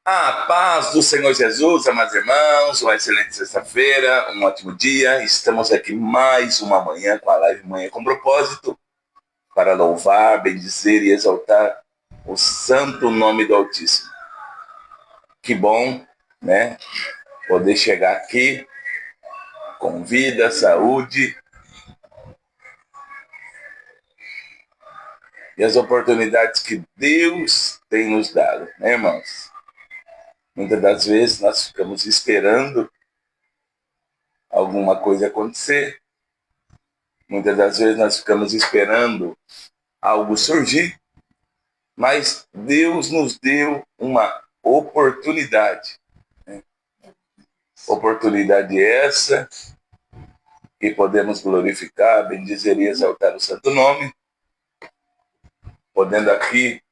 A paz do Senhor Jesus, amados irmãos, uma excelente sexta-feira, um ótimo dia. Estamos aqui mais uma manhã com a live Manhã com Propósito para louvar, bendizer e exaltar o santo nome do Altíssimo. Que bom, né? Poder chegar aqui com vida, saúde e as oportunidades que Deus tem nos dado, né, irmãos? Muitas das vezes nós ficamos esperando alguma coisa acontecer. Muitas das vezes nós ficamos esperando algo surgir, mas Deus nos deu uma oportunidade. Né? Oportunidade essa que podemos glorificar, bendizer e exaltar o santo nome, podendo aqui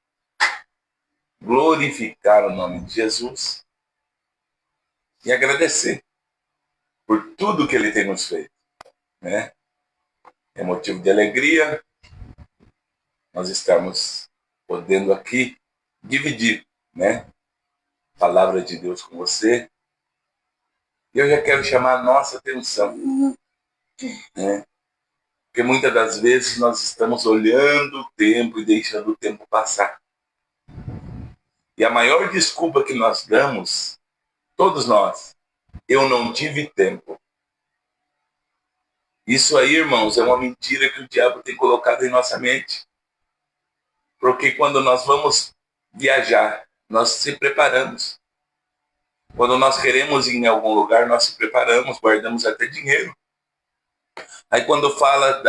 glorificar o nome de Jesus e agradecer por tudo que Ele tem nos feito. Né? É motivo de alegria nós estamos podendo aqui dividir, né, a palavra de Deus com você. E eu já quero chamar a nossa atenção, né? Porque muitas das vezes nós estamos olhando o tempo e deixando o tempo passar. E a maior desculpa que nós damos, todos nós, eu não tive tempo. Isso aí, irmãos, é uma mentira que o diabo tem colocado em nossa mente. Porque quando nós vamos viajar, nós se preparamos. Quando nós queremos ir em algum lugar, nós se preparamos, guardamos até dinheiro. Aí quando fala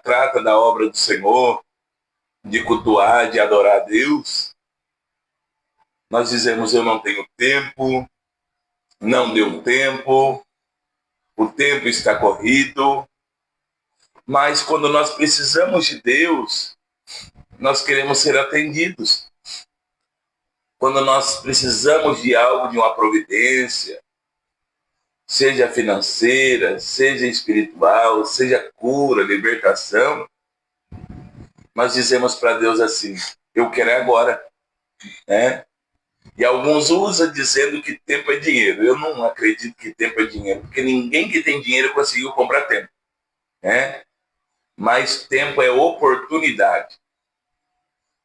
trata da obra do Senhor, de cultuar, de adorar a Deus, nós dizemos: eu não tenho tempo, não deu tempo, o tempo está corrido. Mas quando nós precisamos de Deus, nós queremos ser atendidos. Quando nós precisamos de algo, de uma providência, seja financeira, seja espiritual, seja cura, libertação, nós dizemos para Deus assim: eu quero agora, né? E alguns usam dizendo que tempo é dinheiro. Eu não acredito que tempo é dinheiro, porque ninguém que tem dinheiro conseguiu comprar tempo, né? Mas tempo é oportunidade.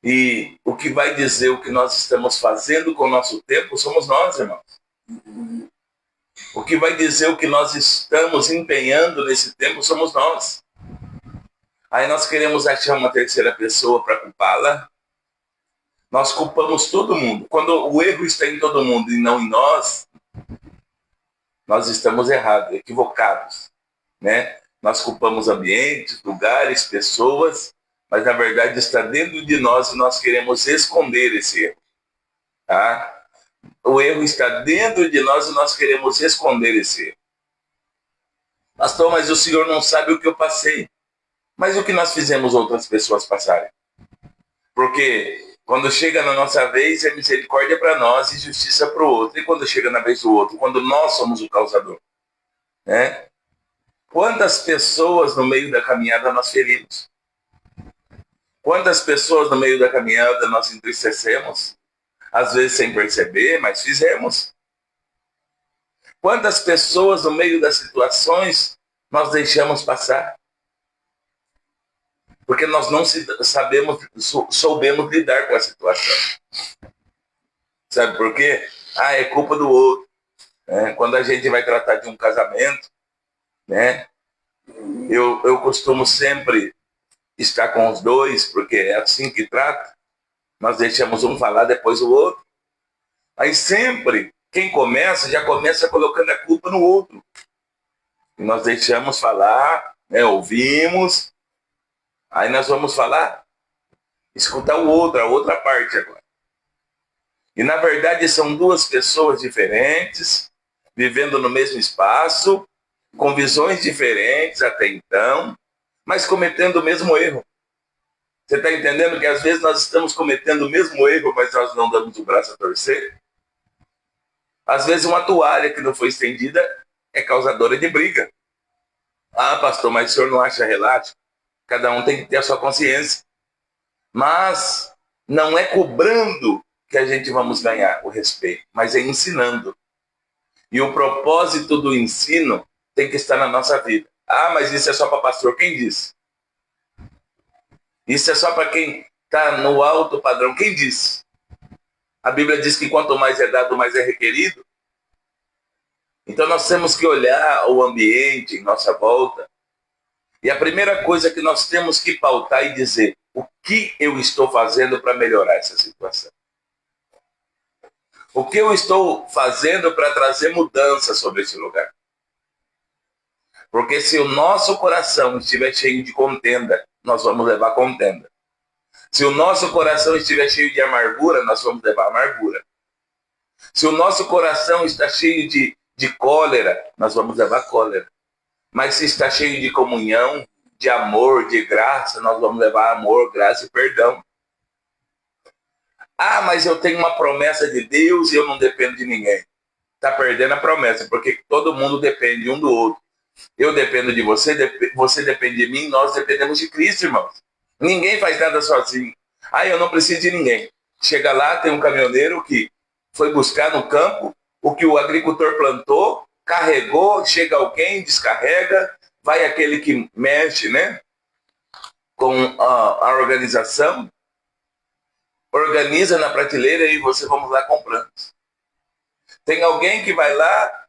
E o que vai dizer o que nós estamos fazendo com o nosso tempo somos nós, irmãos. O que vai dizer o que nós estamos empenhando nesse tempo somos nós. Aí nós queremos achar uma terceira pessoa para culpá-la. Nós culpamos todo mundo. Quando o erro está em todo mundo e não em nós, nós estamos errados, equivocados, né? Nós culpamos ambientes, lugares, pessoas, mas na verdade está dentro de nós e nós queremos esconder esse erro, tá? O erro está dentro de nós e nós queremos esconder esse erro. Pastor, mas o senhor não sabe o que eu passei. Mas o que nós fizemos outras pessoas passarem? Porque quando chega na nossa vez, é misericórdia para nós e justiça para o outro. E quando chega na vez do outro, quando nós somos o causador, né? Quantas pessoas no meio da caminhada nós ferimos? Quantas pessoas no meio da caminhada nós entristecemos? Às vezes sem perceber, mas fizemos. Quantas pessoas no meio das situações nós deixamos passar? Porque nós não soubemos lidar com a situação. Sabe por quê? É culpa do outro. Quando a gente vai tratar de um casamento, né? Eu costumo sempre estar com os dois, porque é assim que trata. Nós deixamos um falar, depois o outro. Aí sempre, quem começa, já começa colocando a culpa no outro. E nós deixamos falar, né, ouvimos, aí nós vamos falar, escutar o outro, a outra parte agora. E na verdade são duas pessoas diferentes, vivendo no mesmo espaço, com visões diferentes até então, mas cometendo o mesmo erro. Você está entendendo que às vezes nós estamos cometendo o mesmo erro, mas nós não damos o braço a torcer? Às vezes uma toalha que não foi estendida é causadora de briga. Pastor, mas o senhor não acha relato? Cada um tem que ter a sua consciência. Mas não é cobrando que a gente vamos ganhar o respeito? Mas é ensinando. E o propósito do ensino tem que estar na nossa vida. Ah, mas isso é só para pastor. Quem disse? Isso é só para quem está no alto padrão. Quem disse? A Bíblia diz que quanto mais é dado, mais é requerido. Então nós temos que olhar o ambiente em nossa volta. E a primeira coisa que nós temos que pautar e dizer: o que eu estou fazendo para melhorar essa situação? O que eu estou fazendo para trazer mudança sobre esse lugar? Porque se o nosso coração estiver cheio de contenda, nós vamos levar contenda. Se o nosso coração estiver cheio de amargura, nós vamos levar amargura. Se o nosso coração está cheio de cólera, nós vamos levar cólera. Mas se está cheio de comunhão, de amor, de graça, nós vamos levar amor, graça e perdão. Ah, mas eu tenho uma promessa de Deus e eu não dependo de ninguém. Está perdendo a promessa, porque todo mundo depende um do outro. Eu dependo de você, você depende de mim, nós dependemos de Cristo, irmãos. Ninguém faz nada sozinho. Ah, eu não preciso de ninguém. Chega lá, tem um caminhoneiro que foi buscar no campo o que o agricultor plantou, carregou, chega alguém, descarrega, vai aquele que mexe, né, com a organização, organiza na prateleira e você vamos lá comprando. Tem alguém que vai lá,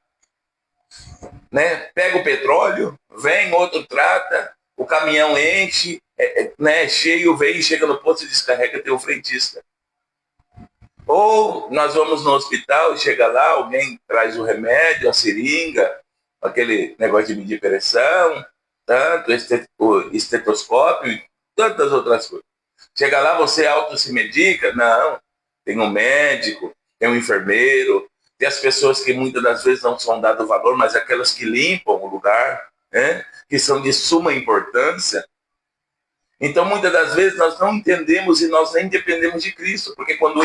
né, pega o petróleo, vem, outro trata, o caminhão enche, né, cheio, vem, chega no posto e descarrega, tem o frentista. Ou nós vamos no hospital, chega lá, alguém traz o remédio, a seringa, aquele negócio de medir pressão, tanto o estetoscópio e tantas outras coisas. Chega lá, você auto se medica? Não. Tem um médico, tem um enfermeiro, tem as pessoas que muitas das vezes não são dadas valor, mas aquelas que limpam o lugar, né, que são de suma importância. Então, muitas das vezes, nós não entendemos e nós nem dependemos de Cristo. Porque quando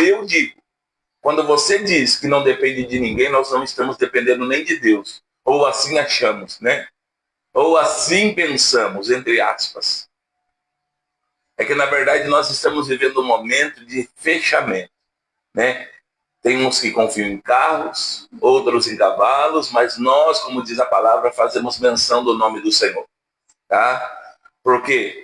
você diz que não depende de ninguém, nós não estamos dependendo nem de Deus. Ou assim achamos, né? Ou assim pensamos, entre aspas. É que, na verdade, nós estamos vivendo um momento de fechamento, né? Tem uns que confiam em carros, outros em cavalos, mas nós, como diz a palavra, fazemos menção do nome do Senhor, tá? Porque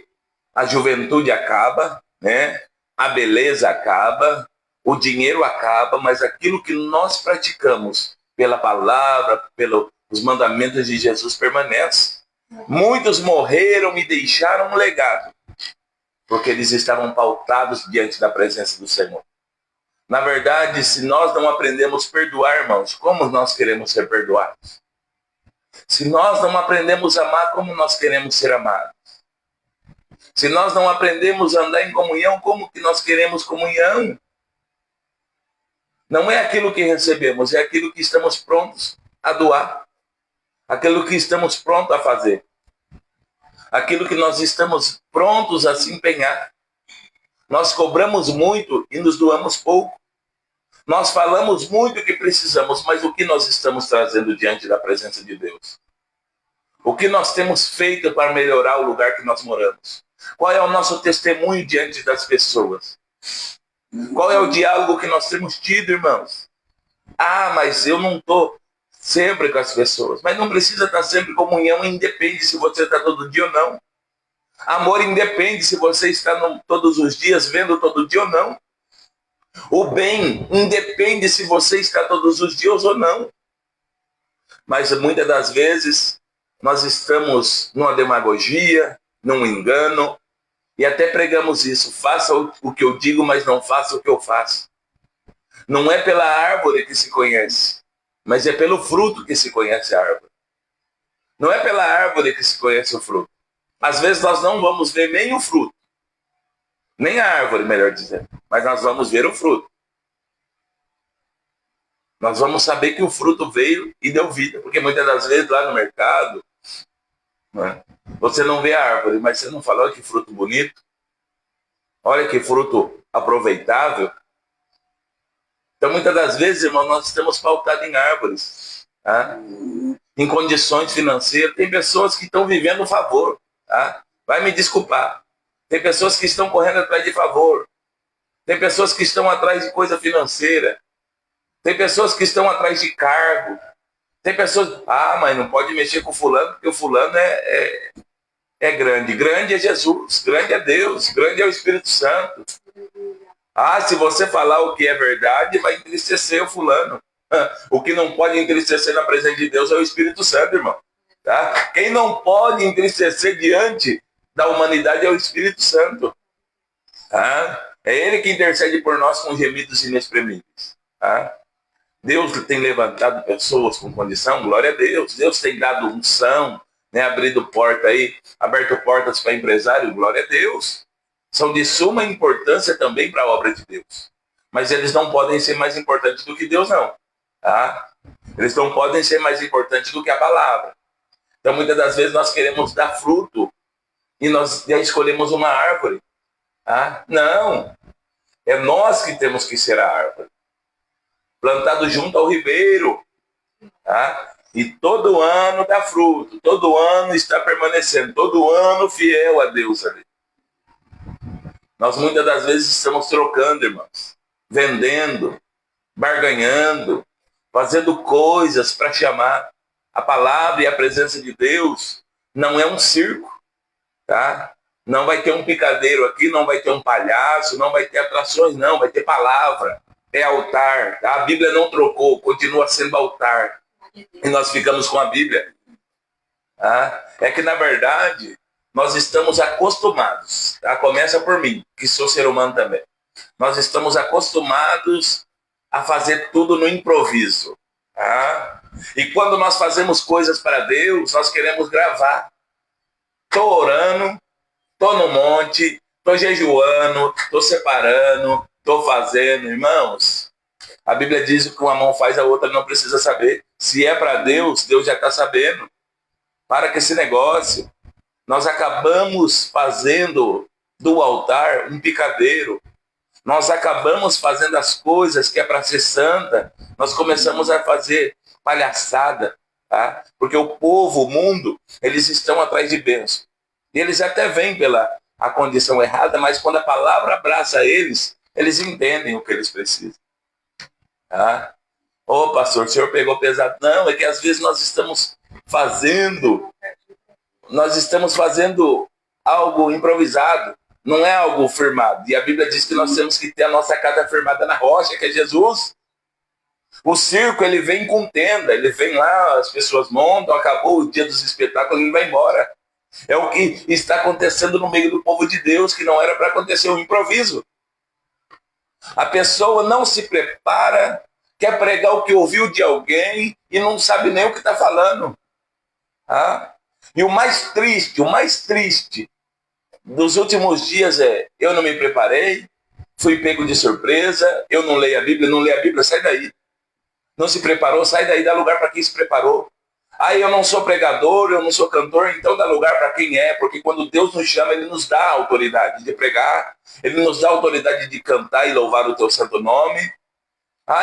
a juventude acaba, né? A beleza acaba, o dinheiro acaba, mas aquilo que nós praticamos pela palavra, pelos mandamentos de Jesus permanece. Muitos morreram e deixaram um legado, porque eles estavam pautados diante da presença do Senhor. Na verdade, se nós não aprendemos a perdoar, irmãos, como nós queremos ser perdoados? Se nós não aprendemos a amar, como nós queremos ser amados? Se nós não aprendemos a andar em comunhão, como que nós queremos comunhão? Não é aquilo que recebemos, é aquilo que estamos prontos a doar. Aquilo que estamos prontos a fazer. Aquilo que nós estamos prontos a se empenhar. Nós cobramos muito e nos doamos pouco. Nós falamos muito o que precisamos, mas o que nós estamos trazendo diante da presença de Deus? O que nós temos feito para melhorar o lugar que nós moramos? Qual é o nosso testemunho diante das pessoas? Qual é o diálogo que nós temos tido, irmãos? Ah, mas eu não estou sempre com as pessoas. Mas não precisa estar sempre em comunhão, independe se você está todo dia ou não. Amor independe se você está todos os dias vendo todo dia ou não. O bem independe se você está todos os dias ou não. Mas muitas das vezes nós estamos numa demagogia, num engano, e até pregamos isso: faça o que eu digo, mas não faça o que eu faço. Não é pela árvore que se conhece, mas é pelo fruto que se conhece a árvore. Não é pela árvore que se conhece o fruto. Às vezes nós não vamos ver nem o fruto, nem a árvore, melhor dizendo, mas nós vamos ver o fruto. Nós vamos saber que o fruto veio e deu vida, porque muitas das vezes lá no mercado, né, você não vê a árvore, mas você não fala: olha que fruto bonito, olha que fruto aproveitável. Então, muitas das vezes, irmão, nós estamos pautados em árvores, tá? Em condições financeiras. Tem pessoas que estão vivendo favor, tá? Vai me desculpar. Tem pessoas que estão correndo atrás de favor. Tem pessoas que estão atrás de coisa financeira. Tem pessoas que estão atrás de cargo. Tem pessoas, mas não pode mexer com o fulano, porque o fulano é grande. Grande é Jesus, grande é Deus, grande é o Espírito Santo. Se você falar o que é verdade, vai entristecer o fulano. O que não pode entristecer na presença de Deus é o Espírito Santo, irmão. Tá? Quem não pode entristecer diante da humanidade é o Espírito Santo. Tá? É ele que intercede por nós com gemidos inexprimíveis. Tá? Deus tem levantado pessoas com condição, glória a Deus. Deus tem dado unção, né? Aberto portas para empresário, glória a Deus. São de suma importância também para a obra de Deus. Mas eles não podem ser mais importantes do que Deus, não. Tá? Eles não podem ser mais importantes do que a palavra. Então, muitas das vezes, nós queremos dar fruto e nós já escolhemos uma árvore. Tá? Não. É nós que temos que ser a árvore. Plantado junto ao ribeiro. Tá? E todo ano dá fruto. Todo ano está permanecendo. Todo ano fiel a Deus ali. Nós muitas das vezes estamos trocando, irmãos. Vendendo. Barganhando. Fazendo coisas para chamar. A palavra e a presença de Deus não é um circo. Tá? Não vai ter um picadeiro aqui, não vai ter um palhaço, não vai ter atrações, não. Vai ter palavra. É altar. Tá? A Bíblia não trocou, continua sendo altar. E nós ficamos com a Bíblia. Tá? É que, na verdade, nós estamos acostumados. Tá? Começa por mim, que sou ser humano também. Nós estamos acostumados a fazer tudo no improviso. Tá? E quando nós fazemos coisas para Deus, nós queremos gravar. Estou orando, estou no monte, estou jejuando, estou separando, estou fazendo. Irmãos, a Bíblia diz que uma mão faz, a outra não precisa saber. Se é para Deus, Deus já está sabendo. Para com esse negócio. Nós acabamos fazendo do altar um picadeiro. Nós acabamos fazendo as coisas que é para ser santa. Nós começamos a fazer palhaçada. Tá? Porque o povo, o mundo, eles estão atrás de bênção. E eles até vêm pela a condição errada, mas quando a palavra abraça eles, eles entendem o que eles precisam. Tá? Pastor, o senhor pegou pesado. Não, é que às vezes nós estamos fazendo algo improvisado. Não é algo firmado. E a Bíblia diz que nós temos que ter a nossa casa firmada na rocha, que é Jesus. O circo, ele vem com tenda, ele vem lá, as pessoas montam, acabou o dia dos espetáculos, ele vai embora. É o que está acontecendo no meio do povo de Deus, que não era para acontecer um improviso. A pessoa não se prepara, quer pregar o que ouviu de alguém e não sabe nem o que está falando. Tá? E o mais triste dos últimos dias eu não me preparei, fui pego de surpresa, eu não leio a Bíblia, sai daí. Não se preparou, sai daí, dá lugar para quem se preparou. Eu não sou pregador, eu não sou cantor, então dá lugar para quem é, porque quando Deus nos chama, Ele nos dá a autoridade de pregar, Ele nos dá a autoridade de cantar e louvar o teu santo nome.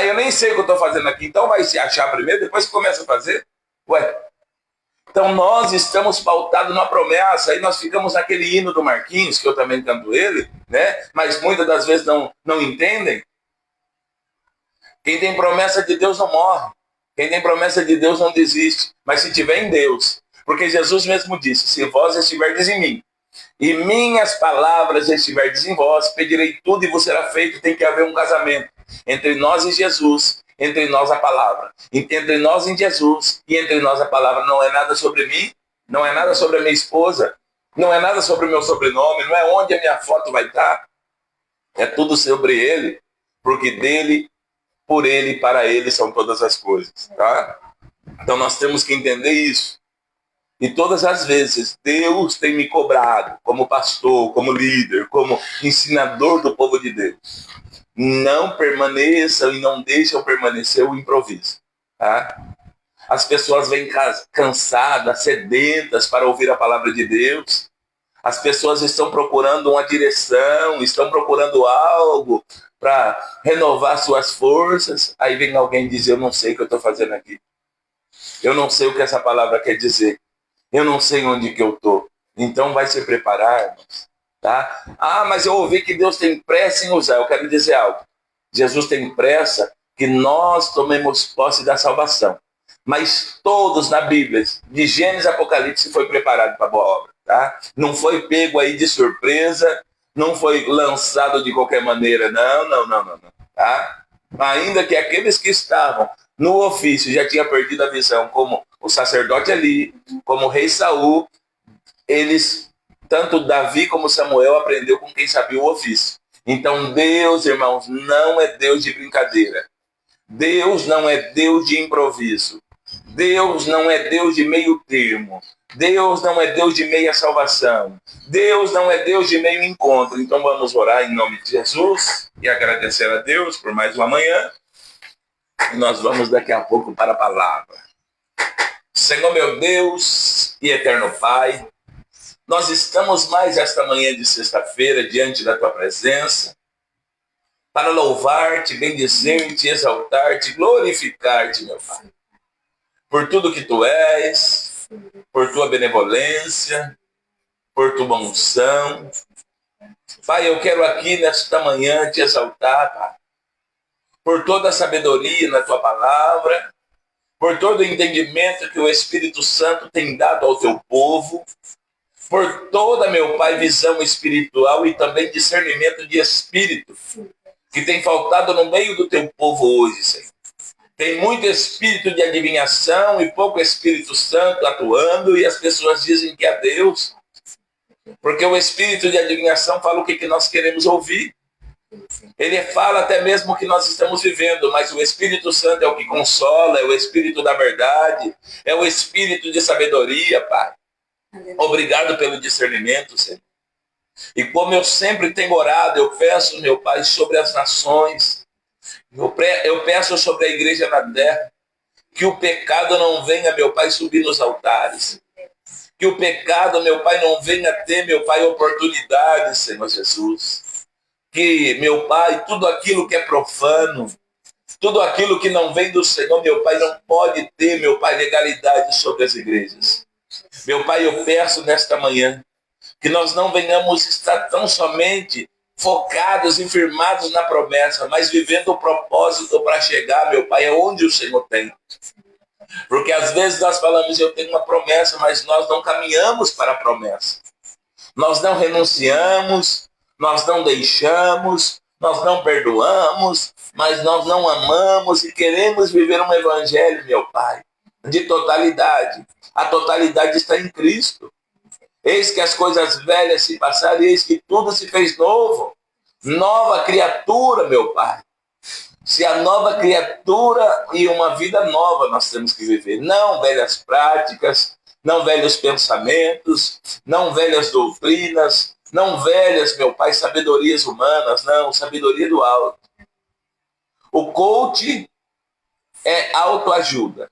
Eu nem sei o que eu estou fazendo aqui, então vai se achar primeiro, depois começa a fazer. Então nós estamos pautados na promessa, aí nós ficamos naquele hino do Marquinhos, que eu também canto ele, né? Mas muitas das vezes não entendem. Quem tem promessa de Deus não morre. Quem tem promessa de Deus não desiste. Mas se tiver em Deus, porque Jesus mesmo disse, se vós estiverdes em mim, e minhas palavras estiverdes em vós, pedirei tudo e vos será feito. Tem que haver um casamento entre nós e Jesus, entre nós a palavra, entre nós em Jesus e entre nós a palavra. Não é nada sobre mim, não é nada sobre a minha esposa, não é nada sobre o meu sobrenome, não é onde a minha foto vai estar. É tudo sobre Ele, porque dele, por Ele e para Ele são todas as coisas. Tá? Então nós temos que entender isso. E todas as vezes Deus tem me cobrado, como pastor, como líder, como ensinador do povo de Deus. Não permaneçam e não deixam permanecer o improviso. Tá? As pessoas vêm cansadas, sedentas para ouvir a palavra de Deus. As pessoas estão procurando uma direção, estão procurando algo para renovar suas forças. Aí vem alguém dizer, eu não sei o que eu estou fazendo aqui. Eu não sei o que essa palavra quer dizer. Eu não sei onde que eu estou. Então vai se preparar, irmãos. Tá? Ah, mas eu ouvi que Deus tem pressa em usar. Eu quero dizer algo. Jesus tem pressa que nós tomemos posse da salvação. Mas todos na Bíblia, de Gênesis a Apocalipse, foi preparado para a boa obra. Tá? Não foi pego aí de surpresa, não foi lançado de qualquer maneira. Não. Tá? Ainda que aqueles que estavam no ofício já tinham perdido a visão, como o sacerdote ali, como o rei Saul, eles, tanto Davi como Samuel, aprendeu com quem sabia o ofício. Então Deus, irmãos, não é Deus de brincadeira. Deus não é Deus de improviso. Deus não é Deus de meio termo. Deus não é Deus de meia salvação. Deus não é Deus de meio encontro. Então vamos orar em nome de Jesus e agradecer a Deus por mais uma manhã. E nós vamos daqui a pouco para a palavra. Senhor meu Deus e eterno Pai, nós estamos mais esta manhã de sexta-feira diante da Tua presença para louvar-te, bendizer-te, exaltar-te, glorificar-te, meu Pai. Por tudo que Tu és, por Tua benevolência, por Tua unção. Pai, eu quero aqui nesta manhã te exaltar, Pai, por toda a sabedoria na Tua palavra, por todo o entendimento que o Espírito Santo tem dado ao Teu povo, por toda, meu Pai, visão espiritual e também discernimento de espírito, que tem faltado no meio do Teu povo hoje, Senhor. Tem muito espírito de adivinhação e pouco Espírito Santo atuando, e as pessoas dizem que é Deus, porque o espírito de adivinhação fala o que nós queremos ouvir. Ele fala até mesmo o que nós estamos vivendo, mas o Espírito Santo é o que consola, é o Espírito da verdade, é o Espírito de sabedoria, Pai. Obrigado pelo discernimento, Senhor. E como eu sempre tenho orado, eu peço, meu Pai, sobre as nações, eu peço sobre a igreja na terra, que o pecado não venha, meu Pai, subir nos altares. Que o pecado, meu Pai, não venha ter, meu Pai, oportunidade, Senhor Jesus. Que, meu Pai, tudo aquilo que é profano, tudo aquilo que não vem do Senhor, meu Pai, não pode ter, meu Pai, legalidade sobre as igrejas. Meu Pai, eu peço nesta manhã que nós não venhamos estar tão somente focados e firmados na promessa, mas vivendo o propósito para chegar, meu Pai, aonde o Senhor tem. Porque às vezes nós falamos, eu tenho uma promessa, mas nós não caminhamos para a promessa. Nós não renunciamos, nós não deixamos, nós não perdoamos, mas nós não amamos e queremos viver um evangelho, meu Pai, de totalidade. A totalidade está em Cristo. Eis que as coisas velhas se passaram, eis que tudo se fez novo. Nova criatura, meu Pai. Se a nova criatura e uma vida nova nós temos que viver. Não velhas práticas, não velhos pensamentos, não velhas doutrinas, não velhas, meu Pai, sabedorias humanas, não, sabedoria do alto. O coach é autoajuda.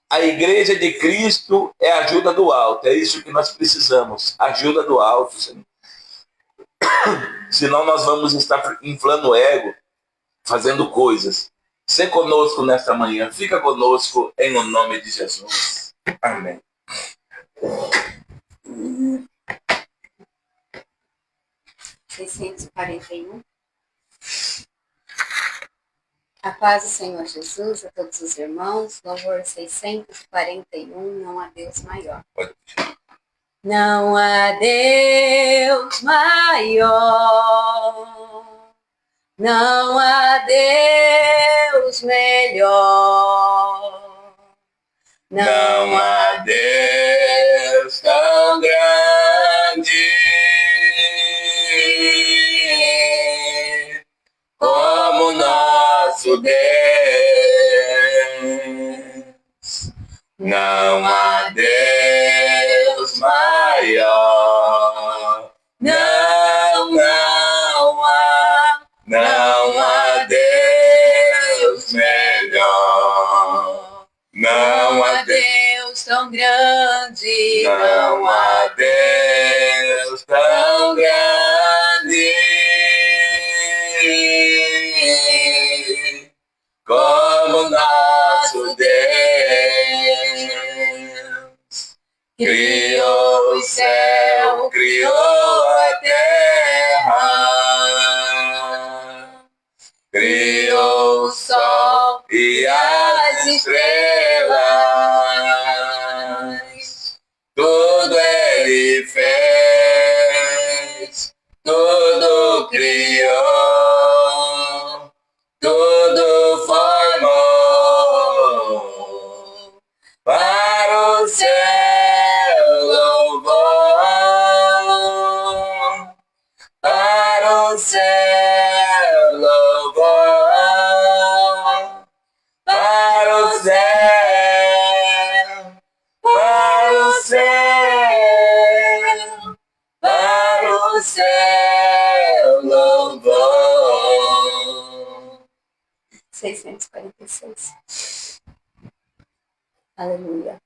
A igreja de Cristo é ajuda do alto. É isso que nós precisamos. Ajuda do alto, Senhor. Senão nós vamos estar inflando o ego, fazendo coisas. Ser conosco nesta manhã. Fica conosco em o nome de Jesus. Amém. 641. A paz do Senhor Jesus a todos os irmãos. Louvor 641. Não há Deus maior. Não há Deus maior. Não há Deus melhor. Não há Deus tão grande como nosso Deus. Não há Deus maior. Não há Deus melhor. Não há Deus tão grande. Não há Deus tão grande como nosso Deus. Criou o céu, criou a terra. das estrelas, tudo Ele fez, tudo criou, tudo formou para o seu louvor, para o seu louvor, para o céu, para o céu, para o seu louvor. 646. Aleluia.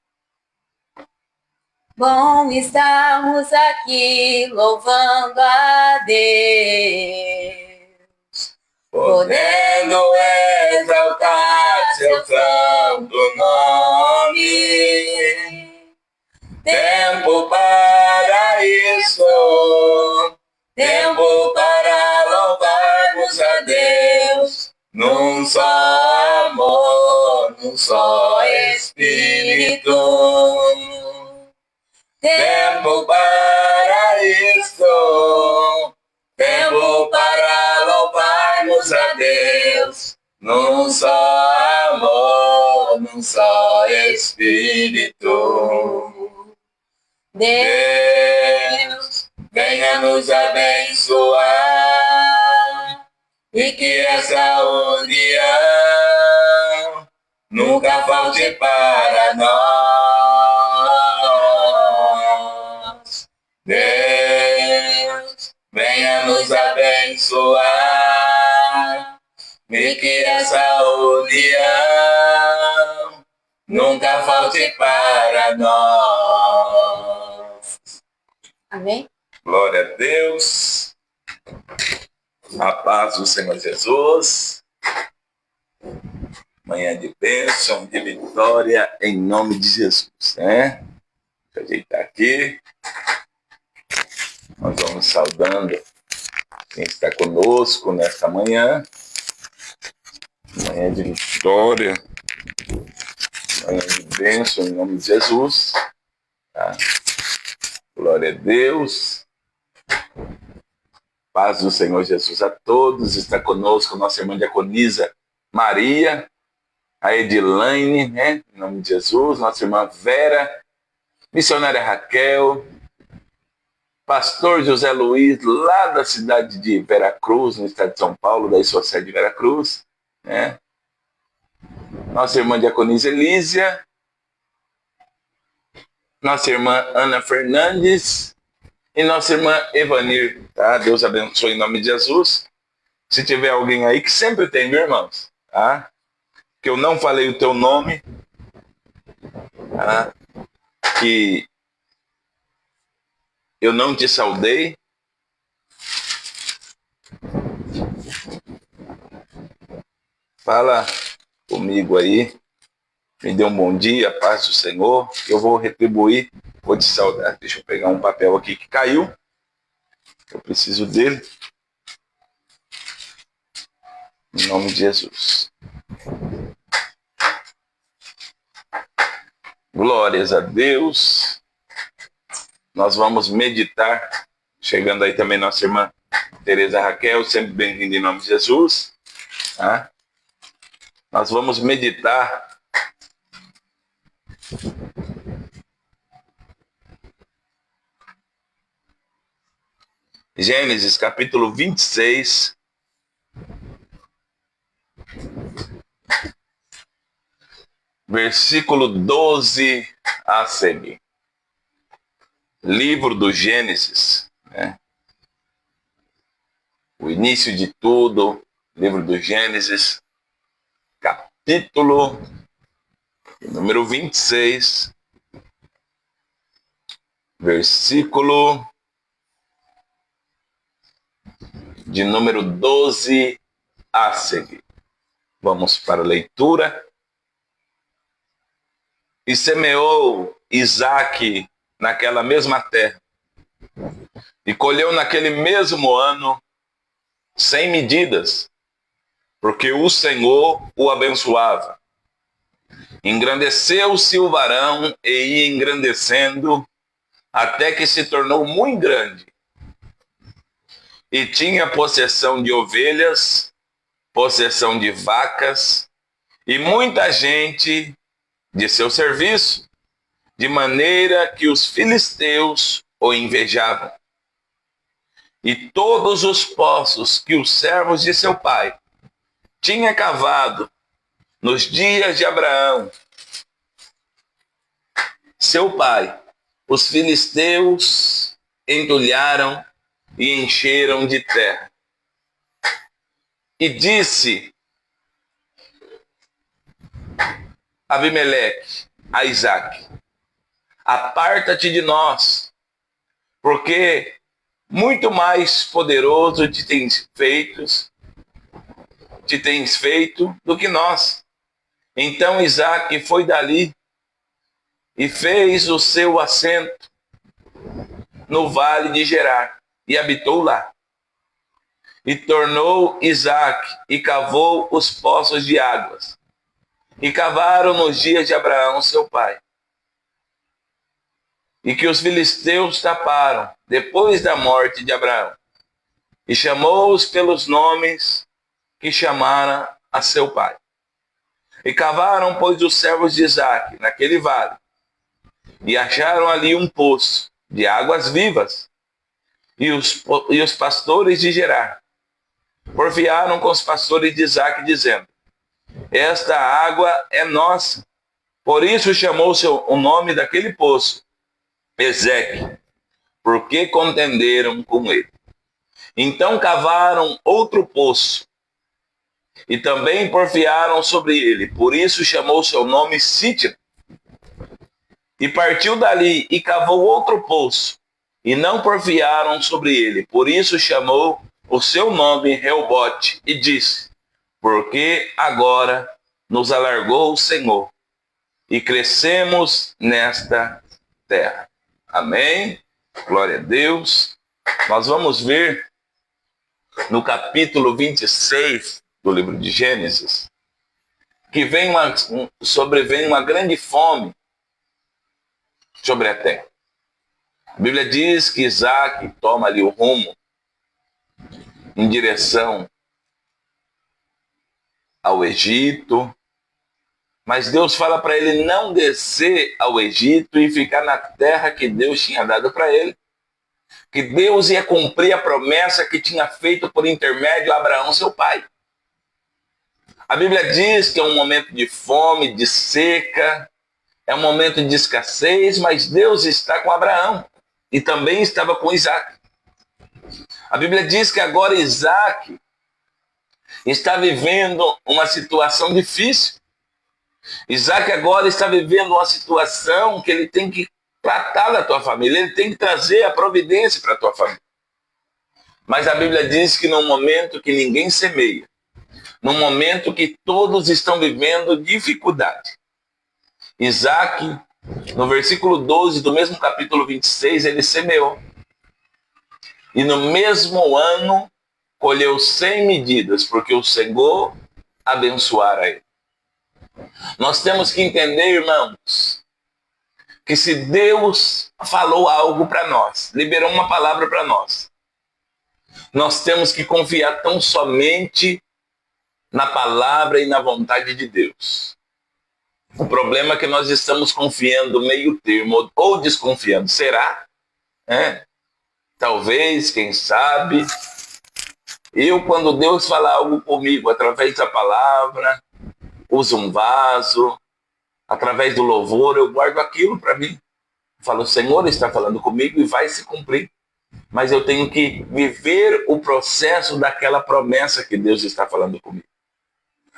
Bom estarmos aqui louvando a Deus, podendo exaltar seu santo nome. Tempo para isso, tempo para louvarmos a Deus, num só amor, num só Espírito. Tempo para isso, tempo para louvarmos a Deus, num só amor, num só Espírito. Deus, venha nos abençoar e que essa união nunca falte para nós. Deus, venha nos abençoar e que essa união nunca falte para nós. Amém? Glória a Deus. A paz do Senhor Jesus. Manhã de bênção, de vitória, em nome de Jesus, né? Deixa eu ajeitar aqui. Nós vamos saudando quem está conosco nesta manhã. Manhã de vitória, manhã de bênção, em nome de Jesus. Tá? Glória a Deus. Paz do Senhor Jesus a todos. Está conosco nossa irmã diaconisa Maria, a Edilaine, né? Em nome de Jesus. Nossa irmã Vera, missionária Raquel, pastor José Luiz, lá da cidade de Veracruz, no estado de São Paulo, da sua sede de Veracruz, né? Nossa irmã diaconisa Elísia, nossa irmã Ana Fernandes e nossa irmã Evanir, tá? Deus abençoe em nome de Jesus. Se tiver alguém aí, que sempre tem, meus irmãos, tá? Que eu não falei o teu nome, tá? Que eu não te saudei. Fala comigo aí. Me dê um bom dia, paz do Senhor. Eu vou retribuir, vou te saudar. Deixa eu pegar um papel aqui que caiu. Eu preciso dele. Em nome de Jesus. Glórias a Deus. Nós vamos meditar. Chegando aí também nossa irmã Tereza Raquel, sempre bem-vinda em nome de Jesus. Tá? Nós vamos meditar Gênesis capítulo 26, versículo 12 a seguir. Livro do Gênesis, né? O início de tudo, livro do Gênesis, capítulo número 26, versículo de número 12 a seguir. Vamos para a leitura. E semeou Isaque naquela mesma terra, e colheu naquele mesmo ano 100 medidas, porque o Senhor o abençoava. Engrandeceu-se o varão e ia engrandecendo até que se tornou muito grande. E tinha possessão de ovelhas, possessão de vacas e muita gente de seu serviço, de maneira que os filisteus o invejavam. E todos os poços que os servos de seu pai tinham cavado nos dias de Abraão, seu pai, os filisteus entulharam e encheram de terra. E disse Abimeleque a Isaque: aparta-te de nós, porque muito mais poderoso te tens feito do que nós. Então Isaque foi dali e fez o seu assento no vale de Gerar e habitou lá. E tornou Isaque e cavou os poços de águas. E cavaram nos dias de Abraão, seu pai. E que os filisteus taparam depois da morte de Abraão. E chamou-os pelos nomes que chamaram a seu pai. E cavaram, pois, os servos de Isaque naquele vale. E acharam ali um poço de águas vivas. E os pastores de Gerar porfiaram com os pastores de Isaque, dizendo: esta água é nossa. Por isso chamou-se o nome daquele poço Ezeque, porque contenderam com ele. Então cavaram outro poço, e também porfiaram sobre ele. Por isso chamou seu nome Sítira. E partiu dali e cavou outro poço, e não porfiaram sobre ele. Por isso chamou o seu nome Reobote, e disse: porque agora nos alargou o Senhor, e crescemos nesta terra. Amém? Glória a Deus. Nós vamos ver no capítulo 26 do livro de Gênesis, que sobrevém uma grande fome sobre a terra. A Bíblia diz que Isaque toma ali o rumo em direção ao Egito, mas Deus fala para ele não descer ao Egito e ficar na terra que Deus tinha dado para ele, que Deus ia cumprir a promessa que tinha feito por intermédio a Abraão, seu pai. A Bíblia diz que é um momento de fome, de seca, é um momento de escassez, mas Deus está com Abraão e também estava com Isaque. A Bíblia diz que agora Isaque está vivendo uma situação difícil. Isaque agora está vivendo uma situação que ele tem que tratar da tua família, ele tem que trazer a providência para a tua família. Mas a Bíblia diz que num momento que ninguém semeia, num momento que todos estão vivendo dificuldade, Isaque, no versículo 12 do mesmo capítulo 26, ele semeou. E no mesmo ano colheu 100 medidas, porque o Senhor abençoara ele. Nós temos que entender, irmãos, que se Deus falou algo para nós, liberou uma palavra para nós, nós temos que confiar tão somente na palavra e na vontade de Deus. O problema é que nós estamos confiando meio termo ou desconfiando. Será? Talvez, quem sabe. Quando Deus fala algo comigo através da palavra, uso um vaso, através do louvor, eu guardo aquilo para mim. Eu falo: o Senhor está falando comigo e vai se cumprir. Mas eu tenho que viver o processo daquela promessa que Deus está falando comigo.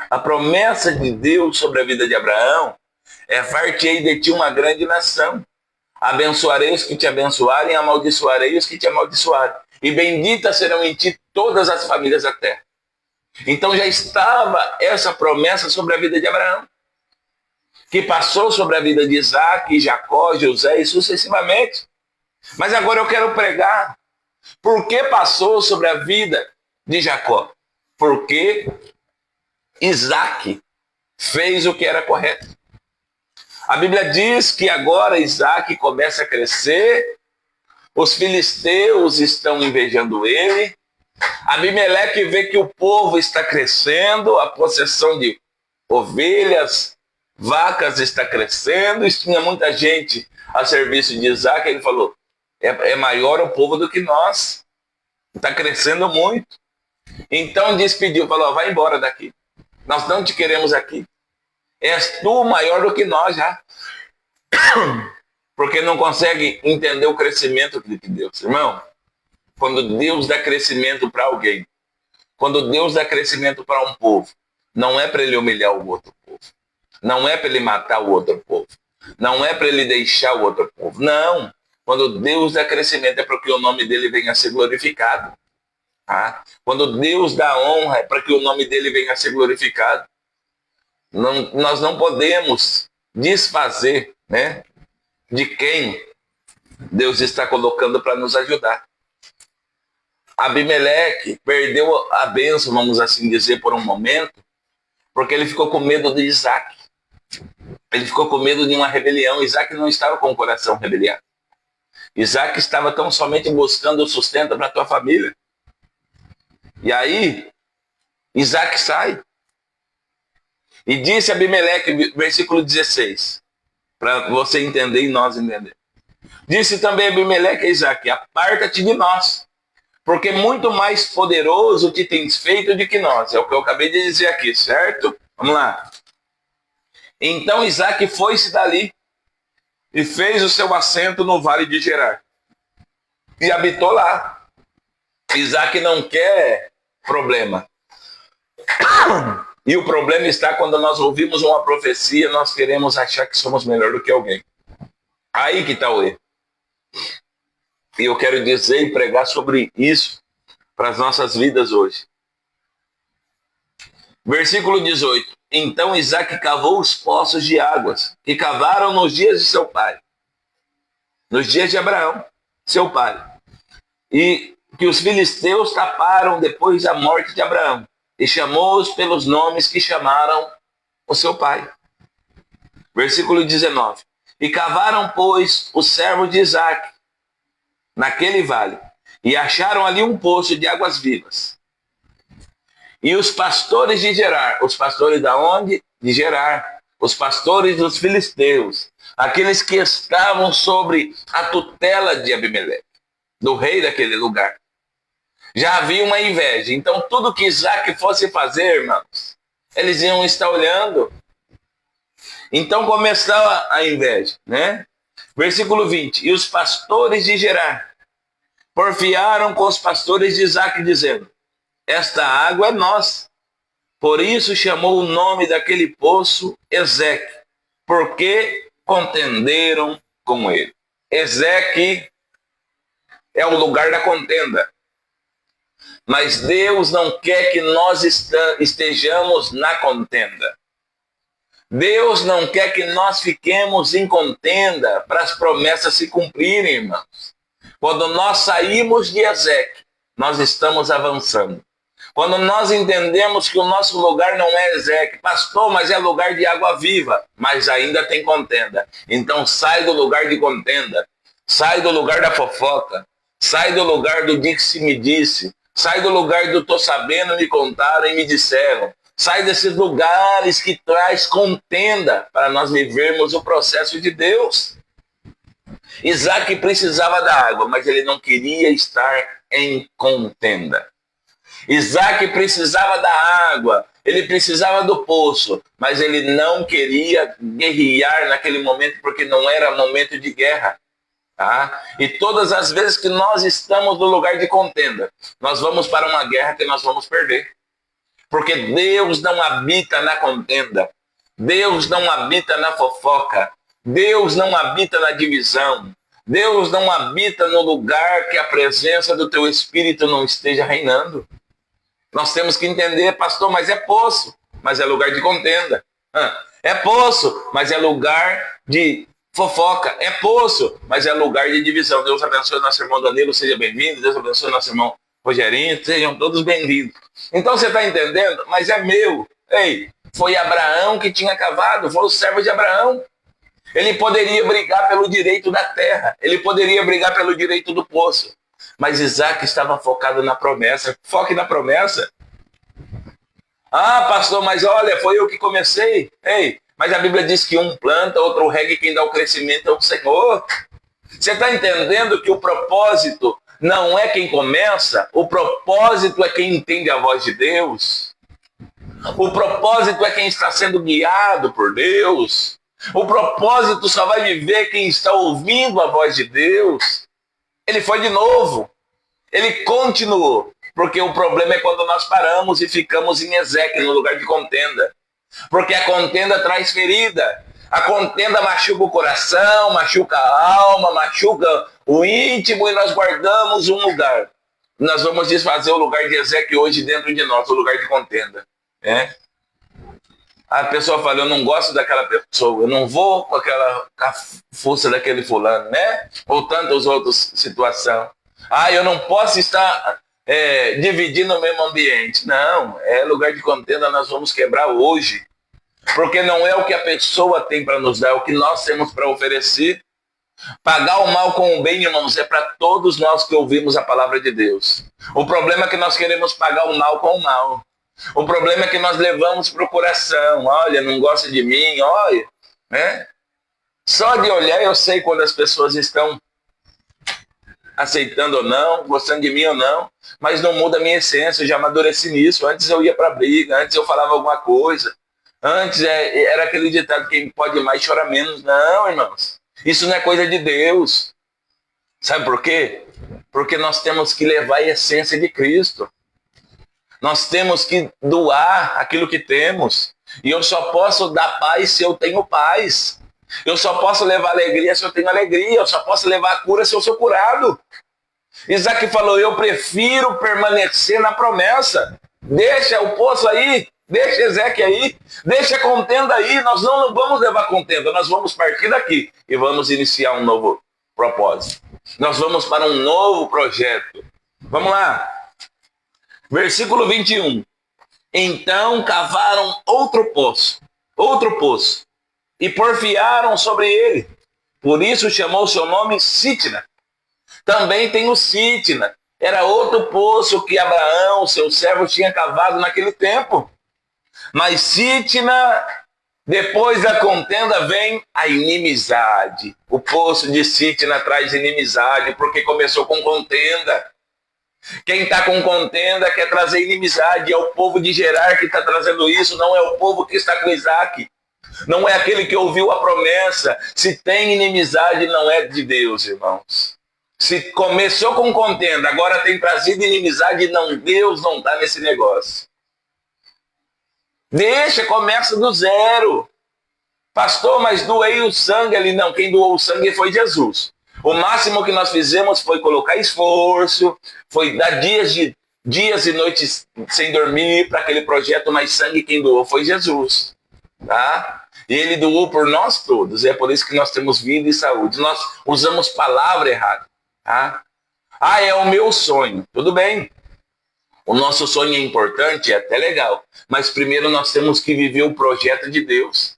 A promessa de Deus sobre a vida de Abraão é: far-te-ei de ti uma grande nação. Abençoarei os que te abençoarem, amaldiçoarei os que te amaldiçoarem. E benditas serão em ti todas as famílias da terra. Então já estava essa promessa sobre a vida de Abraão, que passou sobre a vida de Isaque, Jacó, José e sucessivamente. Mas agora eu quero pregar por que passou sobre a vida de Jacó. Porque Isaque fez o que era correto. A Bíblia diz que agora Isaac começa a crescer, os filisteus estão invejando ele, Abimeleque vê que o povo está crescendo, a possessão de ovelhas, vacas está crescendo, e tinha muita gente a serviço de Isaac. Ele falou, é maior o povo do que nós, está crescendo muito. Então despediu, falou, vai embora daqui, nós não te queremos aqui, és tu maior do que nós já. Porque não consegue entender o crescimento de Deus. Irmão, quando Deus dá crescimento para alguém, quando Deus dá crescimento para um povo, não é para ele humilhar o outro povo, não é para ele matar o outro povo, não é para ele deixar o outro povo, não. Quando Deus dá crescimento é para que o nome dele venha a ser glorificado. Tá? Quando Deus dá honra é para que o nome dele venha a ser glorificado. Não, nós não podemos desfazer, né, de quem Deus está colocando para nos ajudar. Abimeleque perdeu a bênção, vamos assim dizer, por um momento, porque ele ficou com medo de Isaac. Ele ficou com medo de uma rebelião. Isaac não estava com o coração rebeliado. Isaac estava tão somente buscando o sustento para a tua família. E aí, Isaac sai. E disse Abimeleque, versículo 16, para você entender e nós entender. Disse também Abimeleque a Isaac, aparta-te de nós, porque muito mais poderoso te tens feito do que nós. É o que eu acabei de dizer aqui, certo? Vamos lá. Então Isaac foi-se dali e fez o seu assento no vale de Gerar. E habitou lá. Isaac não quer problema. E o problema está quando nós ouvimos uma profecia, nós queremos achar que somos melhor do que alguém. Aí que está o erro. E eu quero dizer e pregar sobre isso para as nossas vidas hoje. Versículo 18. Então Isaac cavou os poços de águas que cavaram nos dias de seu pai. Nos dias de Abraão, seu pai. E que os filisteus taparam depois da morte de Abraão. E chamou-os pelos nomes que chamaram o seu pai. Versículo 19. E cavaram, pois, os servos de Isaac naquele vale, e acharam ali um poço de águas vivas. E os pastores de Gerar, os pastores da onde? De Gerar, os pastores dos filisteus, aqueles que estavam sobre a tutela de Abimeleque, do rei daquele lugar, já havia uma inveja. Então tudo que Isaac fosse fazer, irmãos, eles iam estar olhando. Então começava a inveja, né? Versículo 20. E os pastores de Gerar porfiaram com os pastores de Isaac, dizendo, esta água é nossa. Por isso chamou o nome daquele poço Ezeque, porque contenderam com ele. Ezeque é o lugar da contenda. Mas Deus não quer que nós estejamos na contenda. Deus não quer que nós fiquemos em contenda para as promessas se cumprirem, irmãos. Quando nós saímos de Ezeque, nós estamos avançando. Quando nós entendemos que o nosso lugar não é Ezeque, pastor, mas é lugar de água viva, mas ainda tem contenda. Então sai do lugar de contenda, sai do lugar da fofoca, sai do lugar do disse-me-disse, sai do lugar do tô sabendo, me contaram e me disseram. Sai desses lugares que traz contenda para nós vivermos o processo de Deus. Isaac precisava da água, mas ele não queria estar em contenda. Isaac precisava da água, ele precisava do poço, mas ele não queria guerrear naquele momento, porque não era momento de guerra. Tá? E todas as vezes que nós estamos no lugar de contenda, nós vamos para uma guerra que nós vamos perder. Porque Deus não habita na contenda. Deus não habita na fofoca. Deus não habita na divisão. Deus não habita no lugar que a presença do teu Espírito não esteja reinando. Nós temos que entender, pastor, mas é poço, mas é lugar de contenda. É poço, mas é lugar de fofoca. É poço, mas é lugar de divisão. Deus abençoe nosso irmão Danilo, seja bem-vindo. Deus abençoe nosso irmão Rogerinho, sejam todos bem-vindos. Então você está entendendo? Mas é meu. Ei, foi Abraão que tinha cavado, foi o servo de Abraão. Ele poderia brigar pelo direito da terra. Ele poderia brigar pelo direito do poço. Mas Isaac estava focado na promessa. Foque na promessa. Ah, pastor, mas olha, foi eu que comecei. Ei, mas a Bíblia diz que um planta, outro rega e quem dá o crescimento é o Senhor. Você está entendendo que o propósito não é quem começa? O propósito é quem entende a voz de Deus. O propósito é quem está sendo guiado por Deus. O propósito só vai viver quem está ouvindo a voz de Deus. Ele foi de novo. Ele continuou. Porque o problema é quando nós paramos e ficamos em Ezequiel, no lugar de contenda. Porque a contenda traz ferida. A contenda machuca o coração, machuca a alma, machuca o íntimo e nós guardamos um lugar. Nós vamos desfazer o lugar de Ezequiel hoje dentro de nós, o lugar de contenda. A pessoa fala, eu não gosto daquela pessoa, eu não vou com a força daquele fulano, né? Ou tantas outras situações. Eu não posso estar dividindo o mesmo ambiente. Não, é lugar de contenda, nós vamos quebrar hoje. Porque não é o que a pessoa tem para nos dar, é o que nós temos para oferecer. Pagar o mal com o bem, irmãos, é para todos nós que ouvimos a palavra de Deus. O problema é que nós queremos pagar o mal com o mal. O problema é que nós levamos para o coração. Olha, não gosta de mim, olha. Né? Só de olhar eu sei quando as pessoas estão aceitando ou não, gostando de mim ou não, mas não muda a minha essência, eu já amadureci nisso. Antes eu ia para a briga, antes eu falava alguma coisa. Antes era aquele ditado, quem pode mais chora menos. Não, irmãos, isso não é coisa de Deus. Sabe por quê? Porque nós temos que levar a essência de Cristo. Nós temos que doar aquilo que temos. E eu só posso dar paz se eu tenho paz. Eu só posso levar alegria se eu tenho alegria. Eu só posso levar cura se eu sou curado. Isaac falou, eu prefiro permanecer na promessa. Deixa o poço aí. Deixa Ezequiel aí. Deixa a contenda aí. Nós não vamos levar contenda. Nós vamos partir daqui e vamos iniciar um novo propósito. Nós vamos para um novo projeto. Vamos lá. Versículo 21. Então cavaram outro poço, e porfiaram sobre ele. Por isso chamou seu nome Sitna. Também tem o Sitna. Era outro poço que Abraão, seu servo, tinha cavado naquele tempo. Mas Sitna, depois da contenda, vem a inimizade. O poço de Sitna traz inimizade, porque começou com contenda. Quem está com contenda quer trazer inimizade. É o povo de Gerar que está trazendo isso, não é o povo que está com Isaac. Não é aquele que ouviu a promessa. Se tem inimizade, não é de Deus, irmãos. Se começou com contenda, agora tem trazido inimizade, não, Deus não está nesse negócio. Deixa, começa do zero. Pastor, mas doei o sangue ali. Não, quem doou o sangue foi Jesus. O máximo que nós fizemos foi colocar esforço, foi dar dias e noites sem dormir para aquele projeto, mas sangue quem doou foi Jesus. Tá? E ele doou por nós todos. É por isso que nós temos vida e saúde. Nós usamos palavra errada. Tá? É o meu sonho. Tudo bem. O nosso sonho é importante, é até legal. Mas primeiro nós temos que viver o projeto de Deus.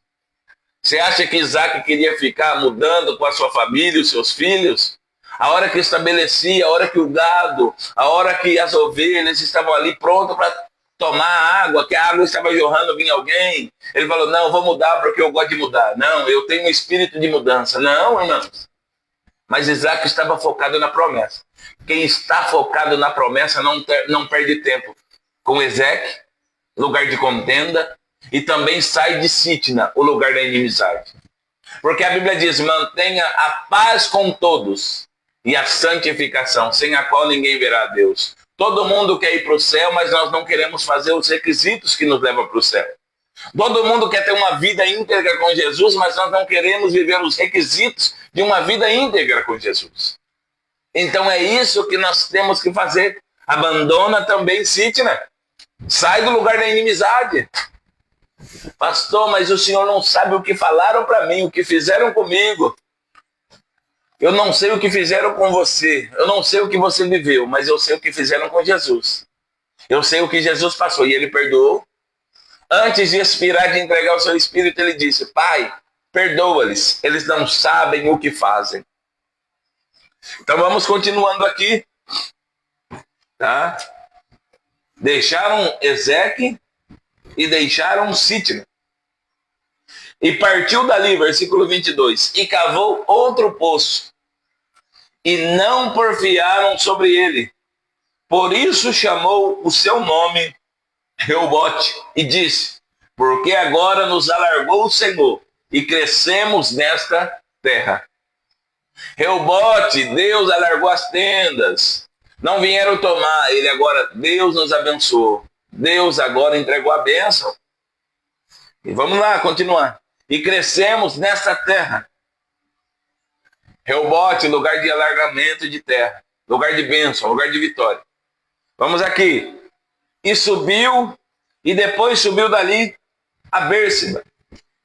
Você acha que Isaac queria ficar mudando com a sua família, os seus filhos? A hora que estabelecia, a hora que o gado, a hora que as ovelhas estavam ali prontas para tomar água, que a água estava jorrando, vinha alguém. Ele falou, não, vou mudar porque eu gosto de mudar. Não, eu tenho um espírito de mudança. Não, irmãos. Mas Isaac estava focado na promessa. Quem está focado na promessa não perde tempo com Ezequiel, lugar de contenda, e também sai de Sitna, o lugar da inimizade. Porque a Bíblia diz, mantenha a paz com todos e a santificação, sem a qual ninguém verá a Deus. Todo mundo quer ir para o céu, mas nós não queremos fazer os requisitos que nos levam para o céu. Todo mundo quer ter uma vida íntegra com Jesus, mas nós não queremos viver os requisitos de uma vida íntegra com Jesus. Então é isso que nós temos que fazer. Abandona também Sitna. Sai do lugar da inimizade. Pastor, mas o senhor não sabe o que falaram para mim, o que fizeram comigo. Eu não sei o que fizeram com você. Eu não sei o que você viveu, mas eu sei o que fizeram com Jesus. Eu sei o que Jesus passou e ele perdoou. Antes de expirar, de entregar o seu espírito, ele disse, Pai, perdoa-lhes, eles não sabem o que fazem. Então vamos continuando aqui, tá? Deixaram Ezeque e deixaram Sitna. E partiu dali, versículo 22, e cavou outro poço, e não porfiaram sobre ele. Por isso chamou o seu nome Reobote, e disse, porque agora nos alargou o Senhor, e crescemos nesta terra. Reobote, Deus alargou as tendas, não vieram tomar, ele agora, Deus nos abençoou. Deus agora entregou a bênção. E vamos lá, continuar. E crescemos nesta terra. Reobote, lugar de alargamento de terra, lugar de bênção, lugar de vitória. Vamos aqui. E subiu, e depois subiu dali a Bérseba.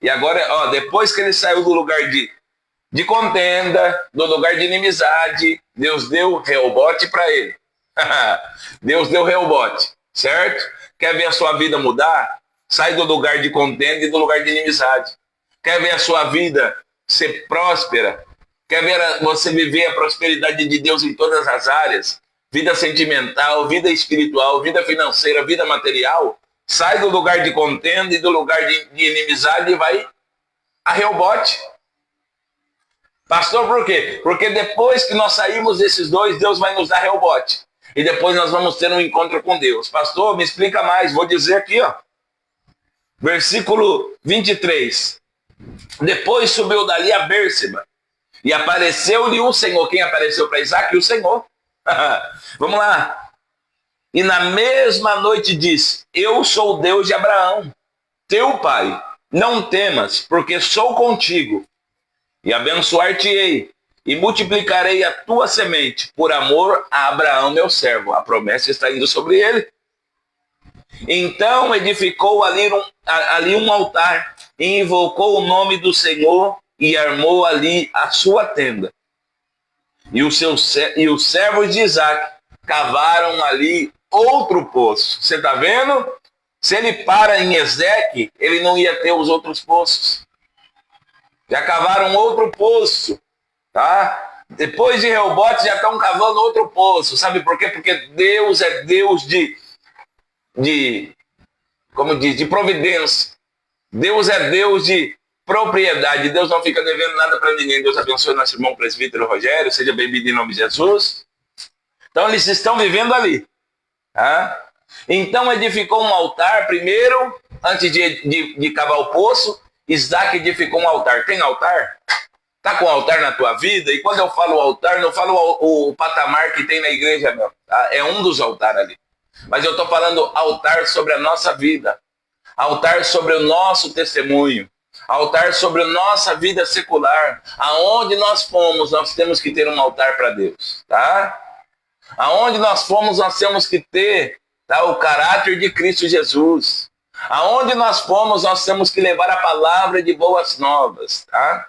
E agora, ó, depois que ele saiu do lugar de contenda, do lugar de inimizade, Deus deu Reobote para ele. Deus deu Reobote, certo? Quer ver a sua vida mudar? Sai do lugar de contenda e do lugar de inimizade. Quer ver a sua vida ser próspera? Quer ver você viver a prosperidade de Deus em todas as áreas? Vida sentimental, vida espiritual, vida financeira, vida material? Sai do lugar de contenda e do lugar de inimizade e vai a Reobote. Pastor, por quê? Porque depois que nós saímos desses dois, Deus vai nos dar Reobote. E depois nós vamos ter um encontro com Deus. Pastor, me explica mais. Vou dizer aqui, ó. Versículo 23. Depois subiu dali a Bérseba. E apareceu-lhe o Senhor. Quem apareceu para Isaac? O Senhor. Vamos lá. E na mesma noite disse, eu sou o Deus de Abraão, teu pai. Não temas, porque sou contigo. E abençoar-te-ei. E multiplicarei a tua semente por amor a Abraão, meu servo. A promessa está indo sobre ele. Então edificou ali um altar, e invocou o nome do Senhor, e armou ali a sua tenda. E os servos de Isaac cavaram ali outro poço. Você está vendo? Se ele para em Ezeque, ele não ia ter os outros poços. Já cavaram outro poço. Tá? Depois de Reobote já estão cavando outro poço. Sabe por quê? Porque Deus é Deus de providência. Deus é Deus de propriedade. Deus não fica devendo nada para ninguém. Deus abençoe nosso irmão presbítero Rogério. Seja bem-vindo em nome de Jesus. Então eles estão vivendo ali. Tá? Então edificou um altar primeiro, antes de cavar o poço. Isaac edificou um altar. Tem altar? Está com altar na tua vida? E quando eu falo altar, não falo o patamar que tem na igreja, não. Tá? É um dos altares ali. Mas eu estou falando altar sobre a nossa vida. Altar sobre o nosso testemunho. Altar sobre a nossa vida secular. Aonde nós fomos, nós temos que ter um altar para Deus. Tá? Aonde nós fomos, nós temos que ter, tá, o caráter de Cristo Jesus. Aonde nós fomos, nós temos que levar a palavra de boas novas. Tá?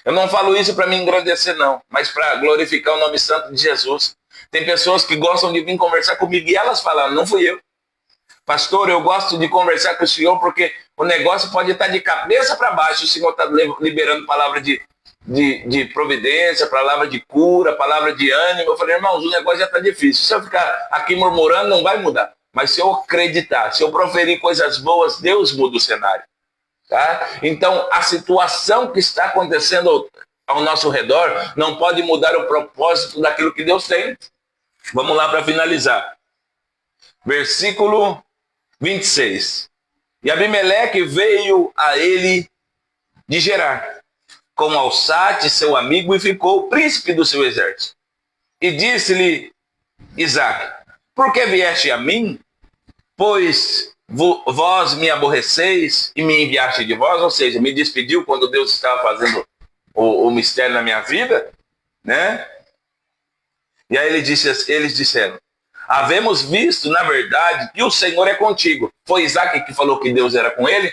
Eu não falo isso para me engrandecer, não, mas para glorificar o nome santo de Jesus. Tem pessoas que gostam de vir conversar comigo e elas falam, não fui eu. Pastor, eu gosto de conversar com o senhor porque o negócio pode estar de cabeça para baixo. O senhor está liberando palavra de providência, palavra de cura, palavra de ânimo. Eu falei, irmãos, o negócio já está difícil. Se eu ficar aqui murmurando, não vai mudar. Mas se eu acreditar, se eu proferir coisas boas, Deus muda o cenário. Tá? Então, a situação que está acontecendo ao nosso redor não pode mudar o propósito daquilo que Deus tem. Vamos lá para finalizar. Versículo 26. E Abimeleque veio a ele de Gerar, com Alçate, seu amigo, e ficou príncipe do seu exército. E disse-lhe Isaac, por que vieste a mim? Pois vós me aborreceis e me enviaste de vós, ou seja, me despediu quando Deus estava fazendo o mistério na minha vida, né? E aí eles disseram, havemos visto, na verdade, que o Senhor é contigo. Foi Isaac que falou que Deus era com ele?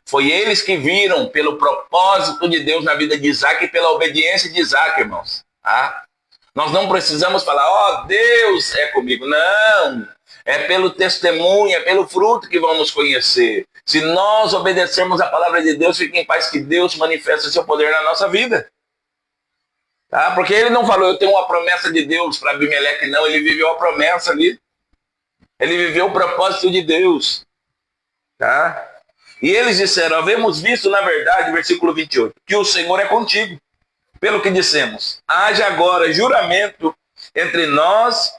Foi eles que viram pelo propósito de Deus na vida de Isaac e pela obediência de Isaac, irmãos. Tá? Nós não precisamos falar, ó, Deus é comigo. Não, É pelo testemunho, é pelo fruto que vão nos conhecer. Se nós obedecermos a palavra de Deus, fique em paz que Deus manifesta o seu poder na nossa vida. Tá? Porque ele não falou, eu tenho uma promessa de Deus para Abimeleque, não. Ele viveu a promessa ali. Ele viveu o propósito de Deus. Tá? E eles disseram, havemos visto, na verdade, versículo 28, que o Senhor é contigo. Pelo que dissemos, haja agora juramento entre nós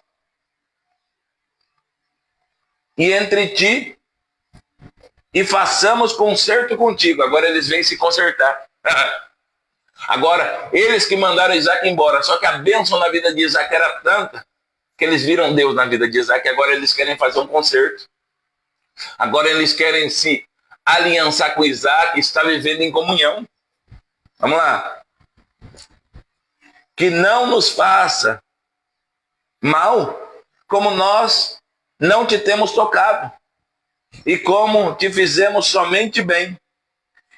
e entre ti, e façamos concerto contigo. Agora eles vêm se consertar. Agora, eles que mandaram Isaac embora, só que a bênção na vida de Isaac era tanta, que eles viram Deus na vida de Isaac, e agora eles querem fazer um concerto. Agora eles querem se aliançar com Isaac e estar vivendo em comunhão. Vamos lá. Que não nos faça mal, como nós não te temos tocado, e como te fizemos somente bem,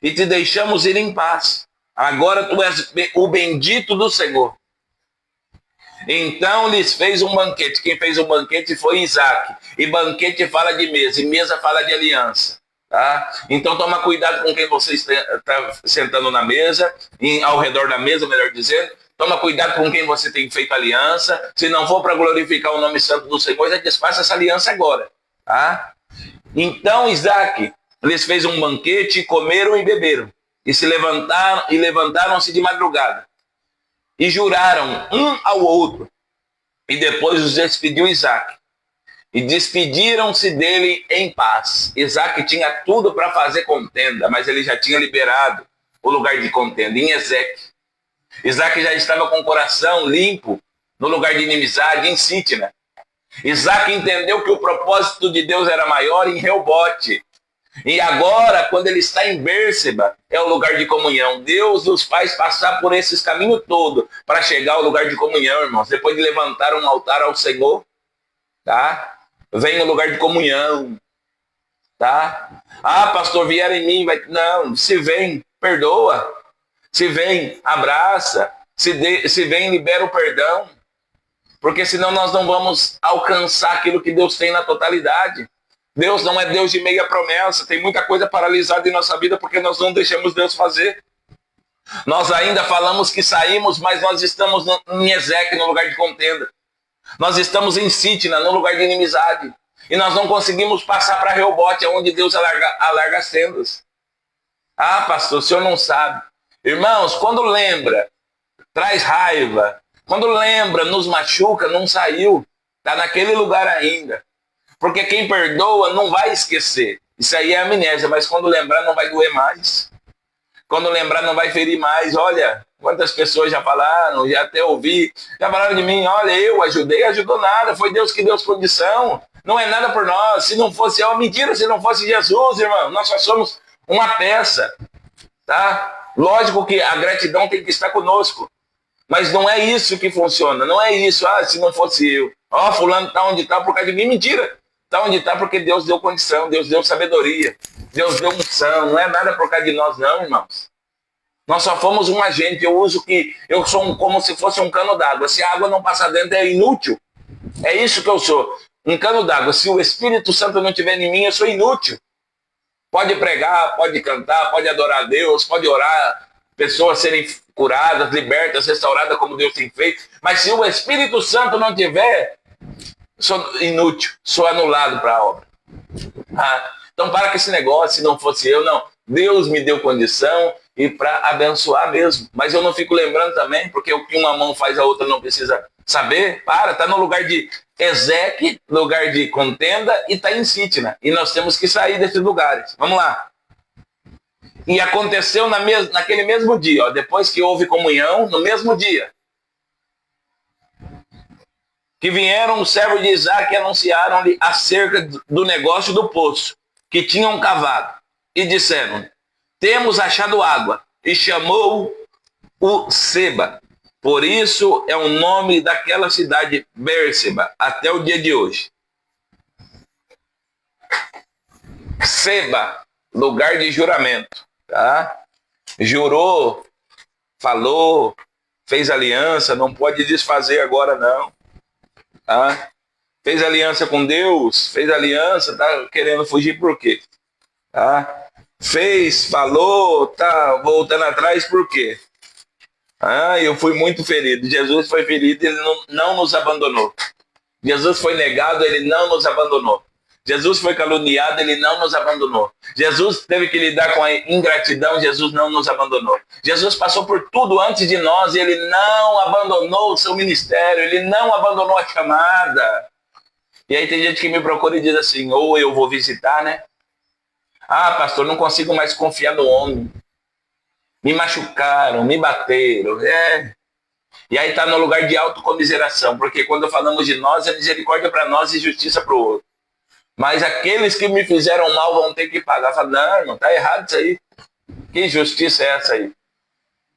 e te deixamos ir em paz. Agora tu és o bendito do Senhor. Então lhes fez um banquete. Quem fez o banquete foi Isaac. E banquete fala de mesa, e mesa fala de aliança. Tá? Então toma cuidado com quem você está sentando na mesa, ao redor da mesa, melhor dizendo. Toma cuidado com quem você tem feito aliança. Se não for para glorificar o nome santo do Senhor, já desfaça essa aliança agora. Tá? Então Isaac lhes fez um banquete, comeram e beberam. E se levantaram-se de madrugada. E juraram um ao outro. E depois os despediu Isaac. E despediram-se dele em paz. Isaac tinha tudo para fazer contenda, mas ele já tinha liberado o lugar de contenda em Ezeque. Isaac já estava com o coração limpo no lugar de inimizade em Sitna. Isaac entendeu que o propósito de Deus era maior em Reobote. E agora, quando ele está em Bérseba, é o lugar de comunhão. Deus nos faz passar por esses caminhos todos para chegar ao lugar de comunhão, irmãos. Depois de levantar um altar ao Senhor, tá? Vem o lugar de comunhão, tá? Ah, pastor, vieram em mim, vai... Não, se vem, perdoa. Se vem, abraça. Se vem, libera o perdão. Porque senão nós não vamos alcançar aquilo que Deus tem na totalidade. Deus não é Deus de meia promessa. Tem muita coisa paralisada em nossa vida porque nós não deixamos Deus fazer. Nós ainda falamos que saímos, mas nós estamos em Ezeque, no lugar de contenda. Nós estamos em Sitna, no lugar de inimizade. E nós não conseguimos passar para Reobote, onde Deus alarga as tendas. Ah, pastor, o senhor não sabe. Irmãos, quando lembra, traz raiva. Quando lembra, nos machuca, não saiu. Está naquele lugar ainda. Porque quem perdoa não vai esquecer. Isso aí é amnésia, mas quando lembrar não vai doer mais. Quando lembrar não vai ferir mais. Olha, quantas pessoas já falaram, já até ouvi, já falaram de mim, olha, eu ajudou nada, foi Deus que deu condição. Não é nada por nós. Se não fosse mentira, se não fosse Jesus, irmão, nós só somos uma peça. Tá? Lógico que a gratidão tem que estar conosco. Mas não é isso que funciona. Não é isso, se não fosse eu. Fulano está onde está por causa de mim. Mentira. Está onde está porque Deus deu condição, Deus deu sabedoria, Deus deu unção. Não é nada por causa de nós, não, irmãos. Nós só fomos um agente. Eu sou como se fosse um cano d'água. Se a água não passar dentro, é inútil. É isso que eu sou. Um cano d'água. Se o Espírito Santo não estiver em mim, eu sou inútil. Pode pregar, pode cantar, pode adorar a Deus, pode orar, pessoas serem curadas, libertas, restauradas como Deus tem feito. Mas se o Espírito Santo não tiver, sou inútil, sou anulado para a obra. Então para com esse negócio, se não fosse eu, não. Deus me deu condição e para abençoar mesmo. Mas eu não fico lembrando também, porque o que uma mão faz, a outra não precisa saber. Está no lugar de Ezeque, lugar de contenda, e está em Sitna. E nós temos que sair desses lugares. Vamos lá. E aconteceu naquele mesmo dia, depois que houve comunhão, no mesmo dia, que vieram os servos de Isaac e anunciaram-lhe acerca do negócio do poço, que tinham cavado. E disseram, temos achado água. E chamou o Seba. Por isso é o nome daquela cidade Bérseba, até o dia de hoje. Seba, lugar de juramento. Tá? Jurou, falou, fez aliança, não pode desfazer agora não. Tá? fez aliança com Deus, fez aliança, tá querendo fugir por quê? Tá? Fez, falou, tá voltando atrás por quê? Eu fui muito ferido. Jesus foi ferido, ele não nos abandonou. Jesus foi negado, ele não nos abandonou. Jesus foi caluniado, ele não nos abandonou. Jesus teve que lidar com a ingratidão, Jesus não nos abandonou. Jesus passou por tudo antes de nós e ele não abandonou o seu ministério, ele não abandonou a chamada. E aí tem gente que me procura e diz assim, ou eu vou visitar, né? Pastor, não consigo mais confiar no homem. Me machucaram, me bateram. E aí está no lugar de autocomiseração, porque quando falamos de nós, é misericórdia para nós e justiça para o outro. Mas aqueles que me fizeram mal vão ter que pagar. Fala, não, irmão, tá errado isso aí. Que justiça é essa aí?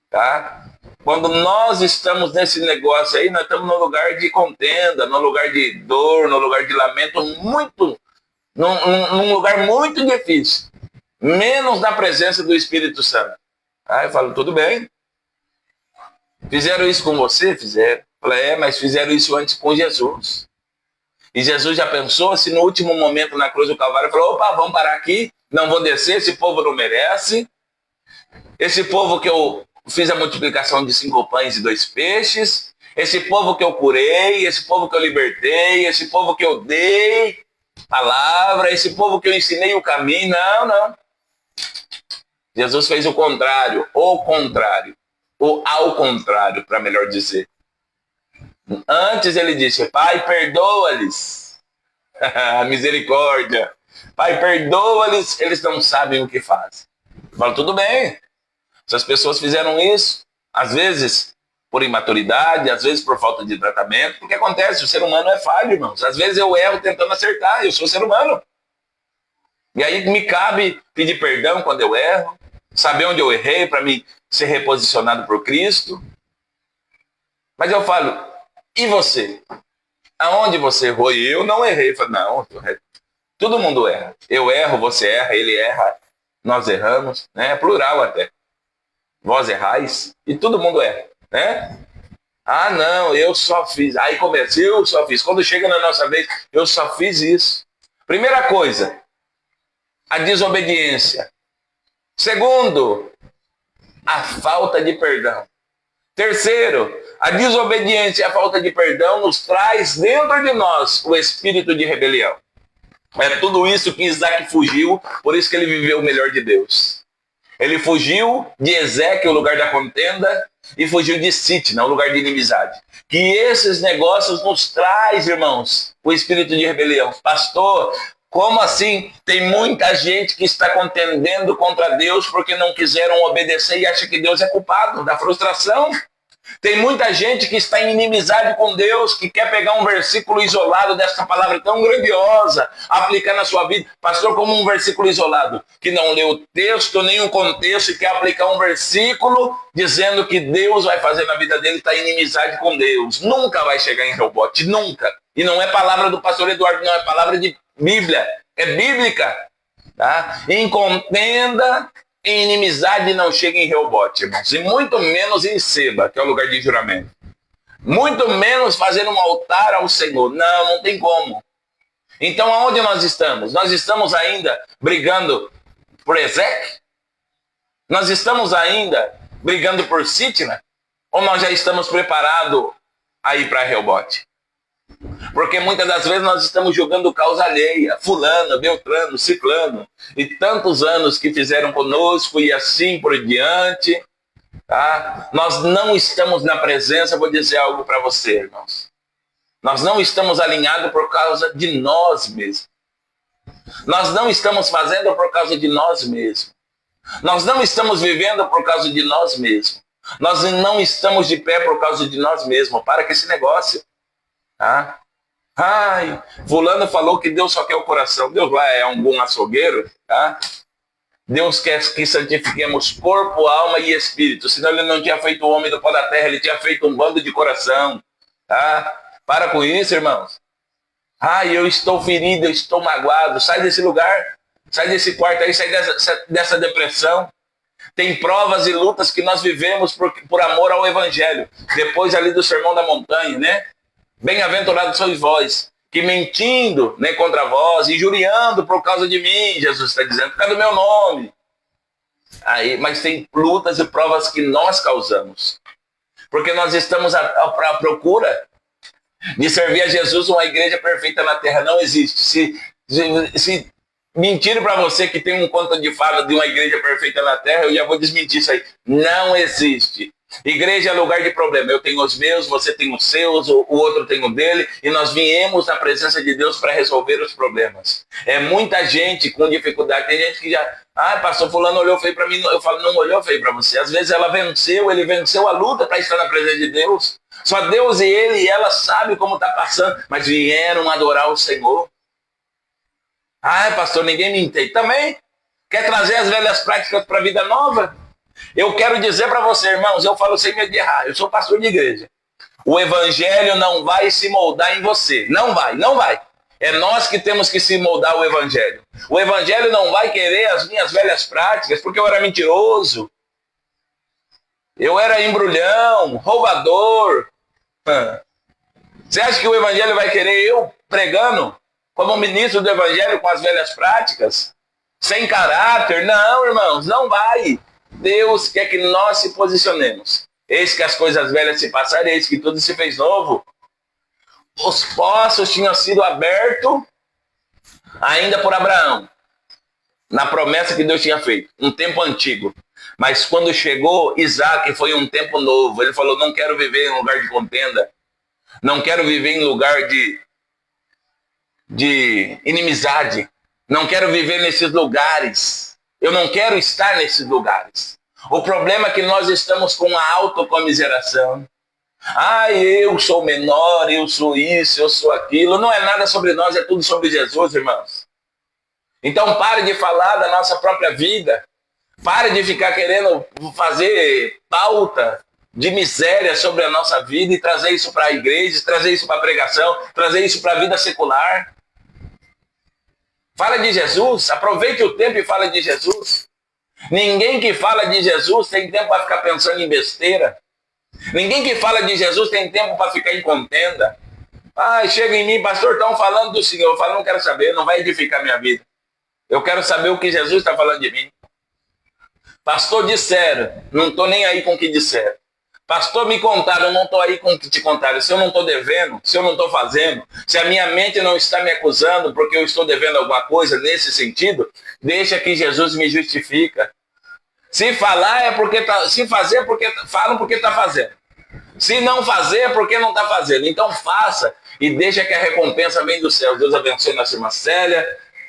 Tá? Quando nós estamos nesse negócio aí, nós estamos no lugar de contenda, no lugar de dor, no lugar de lamento, num lugar muito difícil. Menos na presença do Espírito Santo. Aí eu falo, tudo bem. Fizeram isso com você? Fizeram. Falei, mas fizeram isso antes com Jesus. E Jesus já pensou se no último momento na cruz do Calvário falou, opa, vamos parar aqui, não vou descer, esse povo não merece. Esse povo que eu fiz a multiplicação de 5 pães e 2 peixes, esse povo que eu curei, esse povo que eu libertei, esse povo que eu dei palavra, esse povo que eu ensinei o caminho, não. Jesus fez o contrário, ou ao contrário, para melhor dizer. Antes ele disse, Pai, perdoa-lhes. Misericórdia. Pai, perdoa-lhes, eles não sabem o que fazem. Eu falo, tudo bem. Se as pessoas fizeram isso, às vezes por imaturidade, às vezes por falta de tratamento, porque acontece, o ser humano é falho, irmãos. Às vezes eu erro tentando acertar, eu sou ser humano. E aí me cabe pedir perdão quando eu erro, saber onde eu errei para me ser reposicionado por Cristo. Mas eu falo, e você? Aonde você errou? E eu não errei. Eu falo, não, todo mundo erra. Eu erro, você erra, ele erra, nós erramos, né? É plural até. Vós errais e todo mundo erra, né? Não, eu só fiz. Aí começa, eu só fiz. Quando chega na nossa vez, eu só fiz isso. Primeira coisa, a desobediência. Segundo, a falta de perdão. Terceiro, a desobediência e a falta de perdão nos traz dentro de nós o espírito de rebelião. É tudo isso que Isaac fugiu, por isso que ele viveu o melhor de Deus. Ele fugiu de Ezequiel, o lugar da contenda, e fugiu de Sitna, o lugar de inimizade. Que esses negócios nos traz, irmãos, o espírito de rebelião. Pastor, como assim? Tem muita gente que está contendendo contra Deus porque não quiseram obedecer e acha que Deus é culpado da frustração. Tem muita gente que está em inimizade com Deus, que quer pegar um versículo isolado dessa palavra tão grandiosa, aplicar na sua vida. Pastor, como um versículo isolado, que não lê o texto, nem o contexto, e quer aplicar um versículo dizendo que Deus vai fazer na vida dele, está em inimizade com Deus. Nunca vai chegar em rebote, nunca. E não é palavra do pastor Eduardo, não, é palavra de Bíblia, é bíblica. Tá? Em contenda, em inimizade não chega em rebote, irmãos. E muito menos em Seba, que é o lugar de juramento. Muito menos fazer um altar ao Senhor. Não tem como. Então, aonde nós estamos? Nós estamos ainda brigando por Ezequiel? Nós estamos ainda brigando por Sitna? Ou nós já estamos preparados a ir para rebote? Porque muitas das vezes nós estamos jogando causa alheia, fulano, beltrano, ciclano, e tantos anos que fizeram conosco e assim por diante, tá? Nós não estamos na presença, vou dizer algo para você, irmãos. Nós não estamos alinhados por causa de nós mesmos. Nós não estamos fazendo por causa de nós mesmos. Nós não estamos vivendo por causa de nós mesmos. Nós não estamos de pé por causa de nós mesmos. Para com esse negócio. Tá? Fulano falou que Deus só quer o coração. Deus lá é um bom açougueiro. Tá? Deus quer que santifiquemos corpo, alma e espírito. Senão ele não tinha feito o homem do pó da terra. Ele tinha feito um bando de coração. Tá? Para com isso, irmãos. Eu estou ferido, eu estou magoado. Sai desse lugar. Sai desse quarto aí. Sai dessa depressão. Tem provas e lutas que nós vivemos por amor ao Evangelho. Depois ali do Sermão da Montanha, né? Bem-aventurados sois vós, que mentindo, né, contra vós, injuriando por causa de mim, Jesus está dizendo, por causa do meu nome. Aí, mas tem lutas e provas que nós causamos. Porque nós estamos à procura de servir a Jesus. Uma igreja perfeita na terra não existe. Se mentirem para você que tem um conto de fada de uma igreja perfeita na terra, eu já vou desmentir isso aí. Não existe. Igreja é lugar de problema. Eu tenho os meus, você tem os seus, o outro tem o dele, e nós viemos na presença de Deus para resolver os problemas. É muita gente com dificuldade. Tem gente que já, pastor fulano olhou feio para mim. Eu falo, não olhou feio para você. Às vezes ela venceu, ele venceu a luta para estar na presença de Deus. Só Deus e ele e ela sabem como está passando, mas vieram adorar o Senhor. Pastor, ninguém me entende. Também quer trazer as velhas práticas para a vida nova? Eu quero dizer para você, irmãos, eu falo sem medo de errar, eu sou pastor de igreja. O evangelho não vai se moldar em você. Não vai, não vai. É nós que temos que se moldar o evangelho. O evangelho não vai querer as minhas velhas práticas, porque eu era mentiroso. Eu era embrulhão, roubador. Você acha que o evangelho vai querer eu pregando como ministro do evangelho com as velhas práticas? Sem caráter? Não, irmãos, não vai. Deus quer que nós se posicionemos. Eis que as coisas velhas se passaram, eis que tudo se fez novo. Os poços tinham sido abertos ainda por Abraão, na promessa que Deus tinha feito, um tempo antigo. Mas quando chegou Isaac, foi um tempo novo. Ele falou, não quero viver em lugar de contenda. Não quero viver em lugar de inimizade. Não quero viver nesses lugares. Eu não quero estar nesses lugares. O problema é que nós estamos com a autocomiseração. Eu sou menor, eu sou isso, eu sou aquilo. Não é nada sobre nós, é tudo sobre Jesus, irmãos. Então pare de falar da nossa própria vida. Pare de ficar querendo fazer pauta de miséria sobre a nossa vida e trazer isso para a igreja, trazer isso para a pregação, trazer isso para a vida secular. Fala de Jesus, aproveite o tempo e fala de Jesus. Ninguém que fala de Jesus tem tempo para ficar pensando em besteira. Ninguém que fala de Jesus tem tempo para ficar em contenda. Chega em mim, pastor, estão falando do Senhor. Eu falo, não quero saber, não vai edificar minha vida. Eu quero saber o que Jesus está falando de mim. Pastor, disseram, não estou nem aí com o que disseram. Pastor, me contaram, eu não estou aí com o que te contaram. Se eu não estou devendo, se eu não estou fazendo, se a minha mente não está me acusando porque eu estou devendo alguma coisa nesse sentido, deixa que Jesus me justifica. Se falar é porque tá, se fazer porque falam porque está fazendo. Se não fazer é porque não está fazendo. Então faça e deixa que a recompensa vem do céu. Deus abençoe nossa irmã Célia,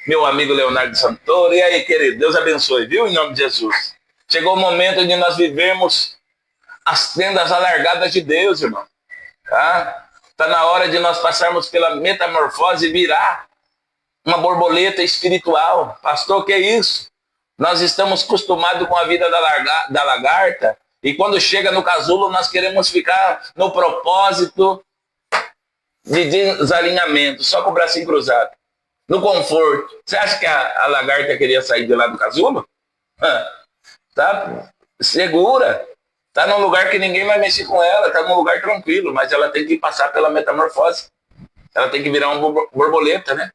meu amigo Leonardo Santoro. E aí, querido, Deus abençoe, viu? Em nome de Jesus. Chegou o momento de nós vivermos as tendas alargadas de Deus, irmão. Tá na hora de nós passarmos pela metamorfose e virar uma borboleta espiritual. Pastor, que é isso? Nós estamos acostumados com a vida da lagarta e quando chega no casulo nós queremos ficar no propósito de desalinhamento, só com o bracinho cruzado, no conforto. Você acha que a lagarta queria sair de lá do casulo? Tá segura. Está num lugar que ninguém vai mexer com ela, está num lugar tranquilo, mas ela tem que passar pela metamorfose. Ela tem que virar uma borboleta, né?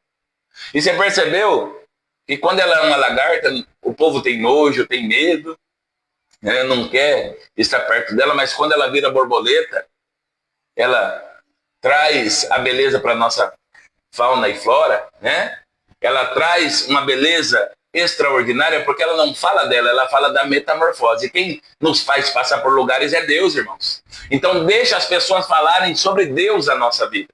E você percebeu que quando ela é uma lagarta, o povo tem nojo, tem medo, né? Não quer estar perto dela, mas quando ela vira borboleta, ela traz a beleza para a nossa fauna e flora, né? Ela traz uma beleza extraordinária, porque ela não fala dela, ela fala da metamorfose. E quem nos faz passar por lugares é Deus, irmãos. Então deixa as pessoas falarem sobre Deus na nossa vida.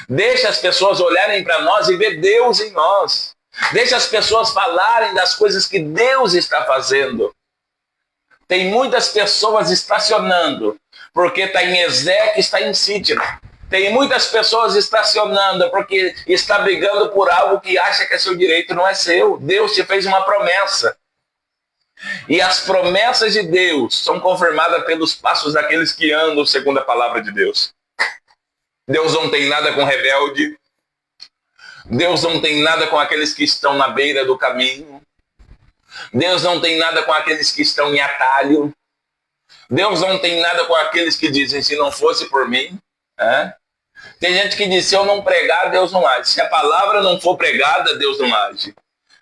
Deixa as pessoas olharem para nós e ver Deus em nós. Deixa as pessoas falarem das coisas que Deus está fazendo. Tem muitas pessoas estacionando, porque está em Ezequiel, está em Sítio. Tem muitas pessoas estacionando porque está brigando por algo que acha que é seu direito, não é seu. Deus te fez uma promessa. E as promessas de Deus são confirmadas pelos passos daqueles que andam segundo a palavra de Deus. Deus não tem nada com rebelde. Deus não tem nada com aqueles que estão na beira do caminho. Deus não tem nada com aqueles que estão em atalho. Deus não tem nada com aqueles que dizem, se não fosse por mim... Tem gente que diz, se eu não pregar, Deus não age. Se a palavra não for pregada, Deus não age.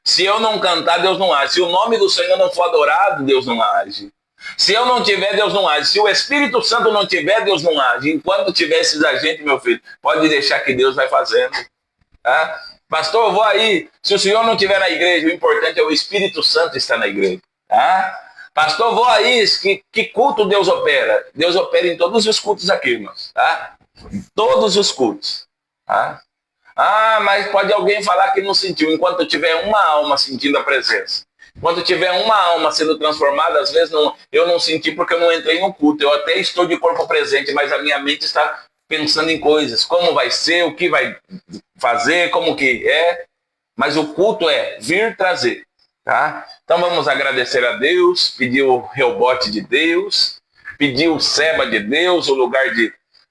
Se eu não cantar, Deus não age. Se o nome do Senhor não for adorado, Deus não age. Se eu não tiver, Deus não age. Se o Espírito Santo não tiver, Deus não age. Enquanto tiver esses agentes, meu filho, pode deixar que Deus vai fazendo. Tá? Pastor, eu vou aí. Se o Senhor não estiver na igreja, o importante é o Espírito Santo estar na igreja. Tá? Pastor, eu vou aí. Que culto Deus opera? Deus opera em todos os cultos aqui, irmãos. Tá? Todos os cultos. Tá? Ah, mas pode alguém falar que não sentiu. Enquanto tiver uma alma sentindo a presença. Enquanto tiver uma alma sendo transformada, às vezes eu não senti porque eu não entrei no culto. Eu até estou de corpo presente, mas a minha mente está pensando em coisas. Como vai ser, o que vai fazer, como que é. Mas o culto é vir trazer. Tá? Então vamos agradecer a Deus, pedir o rebote de Deus, pedir o seba de Deus, o lugar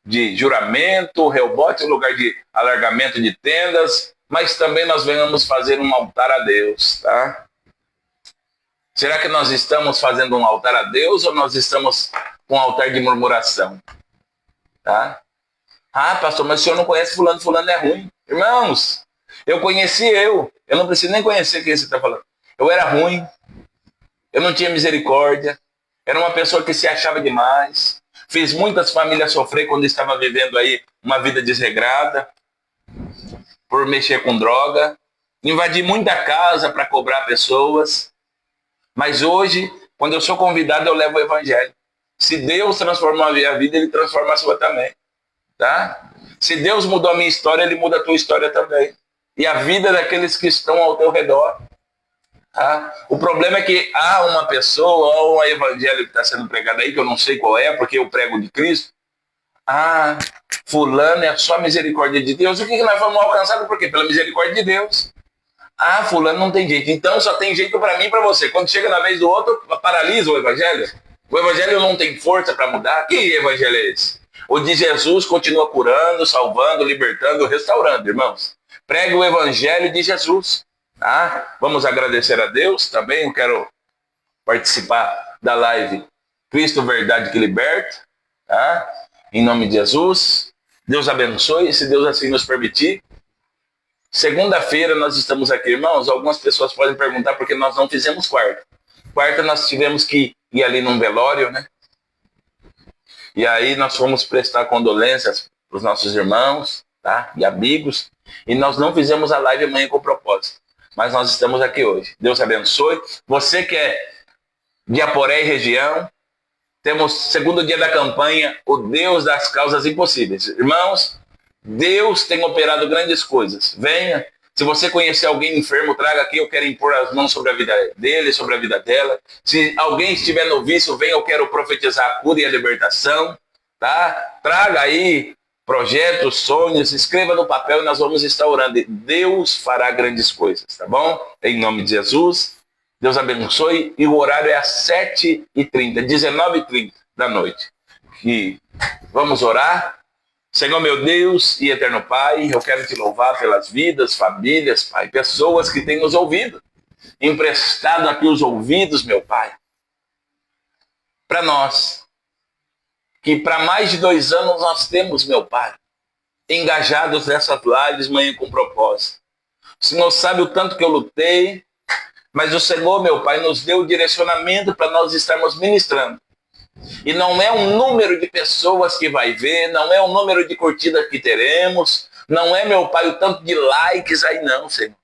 de juramento, o rebote, o lugar de alargamento de tendas, mas também nós venhamos fazer um altar a Deus, tá? Será que nós estamos fazendo um altar a Deus ou nós estamos com um altar de murmuração? Tá? Ah, pastor, mas o senhor não conhece fulano, fulano é ruim. Irmãos, eu conheci eu não preciso nem conhecer quem você está falando. Eu era ruim, eu não tinha misericórdia, era uma pessoa que se achava demais, fiz muitas famílias sofrer quando estava vivendo aí uma vida desregrada, por mexer com droga, invadi muita casa para cobrar pessoas, mas hoje, quando eu sou convidado, eu levo o evangelho. Se Deus transformou a minha vida, Ele transforma a sua também. Tá? Se Deus mudou a minha história, Ele muda a tua história também. E a vida daqueles que estão ao teu redor. Tá? O problema é que há uma pessoa, ou um evangelho que está sendo pregado aí, que eu não sei qual é, porque eu prego de Cristo. Ah, fulano é só misericórdia de Deus. O que nós vamos alcançar? Por quê? Pela misericórdia de Deus. Ah, fulano não tem jeito. Então só tem jeito para mim e para você. Quando chega na vez do outro, paralisa o evangelho. O evangelho não tem força para mudar. Que evangelho é esse? O de Jesus continua curando, salvando, libertando, restaurando, irmãos. Pregue o evangelho de Jesus. Tá? Vamos agradecer a Deus também. Eu quero participar da live Cristo, Verdade que Liberta. Tá? Em nome de Jesus. Deus abençoe, se Deus assim nos permitir. Segunda-feira nós estamos aqui, irmãos. Algumas pessoas podem perguntar porque nós não fizemos quarta. Quarta nós tivemos que ir ali num velório, né? E aí nós fomos prestar condolências para os nossos irmãos, tá? E amigos. E nós não fizemos a live amanhã com propósito. Mas nós estamos aqui hoje. Deus abençoe. Você que é de Aporé e região, temos segundo dia da campanha, o Deus das causas impossíveis. Irmãos, Deus tem operado grandes coisas. Venha. Se você conhecer alguém enfermo, traga aqui. Eu quero impor as mãos sobre a vida dele, sobre a vida dela. Se alguém estiver no vício, venha. Eu quero profetizar a cura e a libertação. Tá? Traga aí projetos, sonhos. Escreva no papel e nós vamos estar orando. Deus fará grandes coisas. Tá bom? Em nome de Jesus. Deus abençoe. E o horário é às 7h30, 19h30 da noite. E vamos orar. Senhor meu Deus e eterno Pai, eu quero te louvar pelas vidas, famílias, Pai, pessoas que têm nos ouvido, emprestado aqui os ouvidos, meu Pai, para nós, que para mais de 2 anos nós temos, meu Pai, engajados nessas lives, manhã com propósito. O Senhor sabe o tanto que eu lutei, mas o Senhor, meu Pai, nos deu o direcionamento para nós estarmos ministrando. E não é um número de pessoas que vai ver, não é um número de curtidas que teremos, não é, meu Pai, o tanto de likes aí não, Senhor.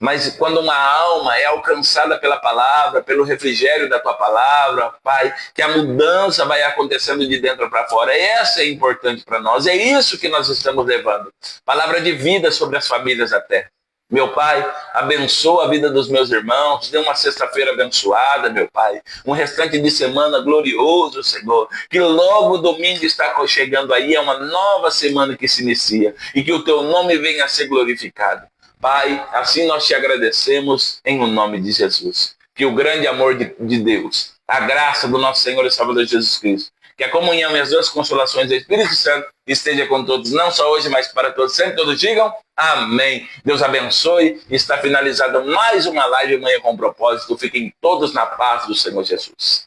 Mas quando uma alma é alcançada pela palavra, pelo refrigério da tua palavra, Pai, que a mudança vai acontecendo de dentro para fora. Essa é importante para nós, é isso que nós estamos levando. Palavra de vida sobre as famílias da terra. Meu Pai, abençoa a vida dos meus irmãos, dê uma sexta-feira abençoada, meu Pai. Um restante de semana glorioso, Senhor. Que logo o domingo está chegando aí, é uma nova semana que se inicia. E que o teu nome venha a ser glorificado. Pai, assim nós te agradecemos em o nome de Jesus. Que o grande amor de Deus, a graça do nosso Senhor e Salvador Jesus Cristo, que a comunhão e as duas consolações do Espírito Santo esteja com todos, não só hoje, mas para todos, sempre todos digam amém. Deus abençoe. Está finalizada mais uma live Manhã com Propósito. Fiquem todos na paz do Senhor Jesus.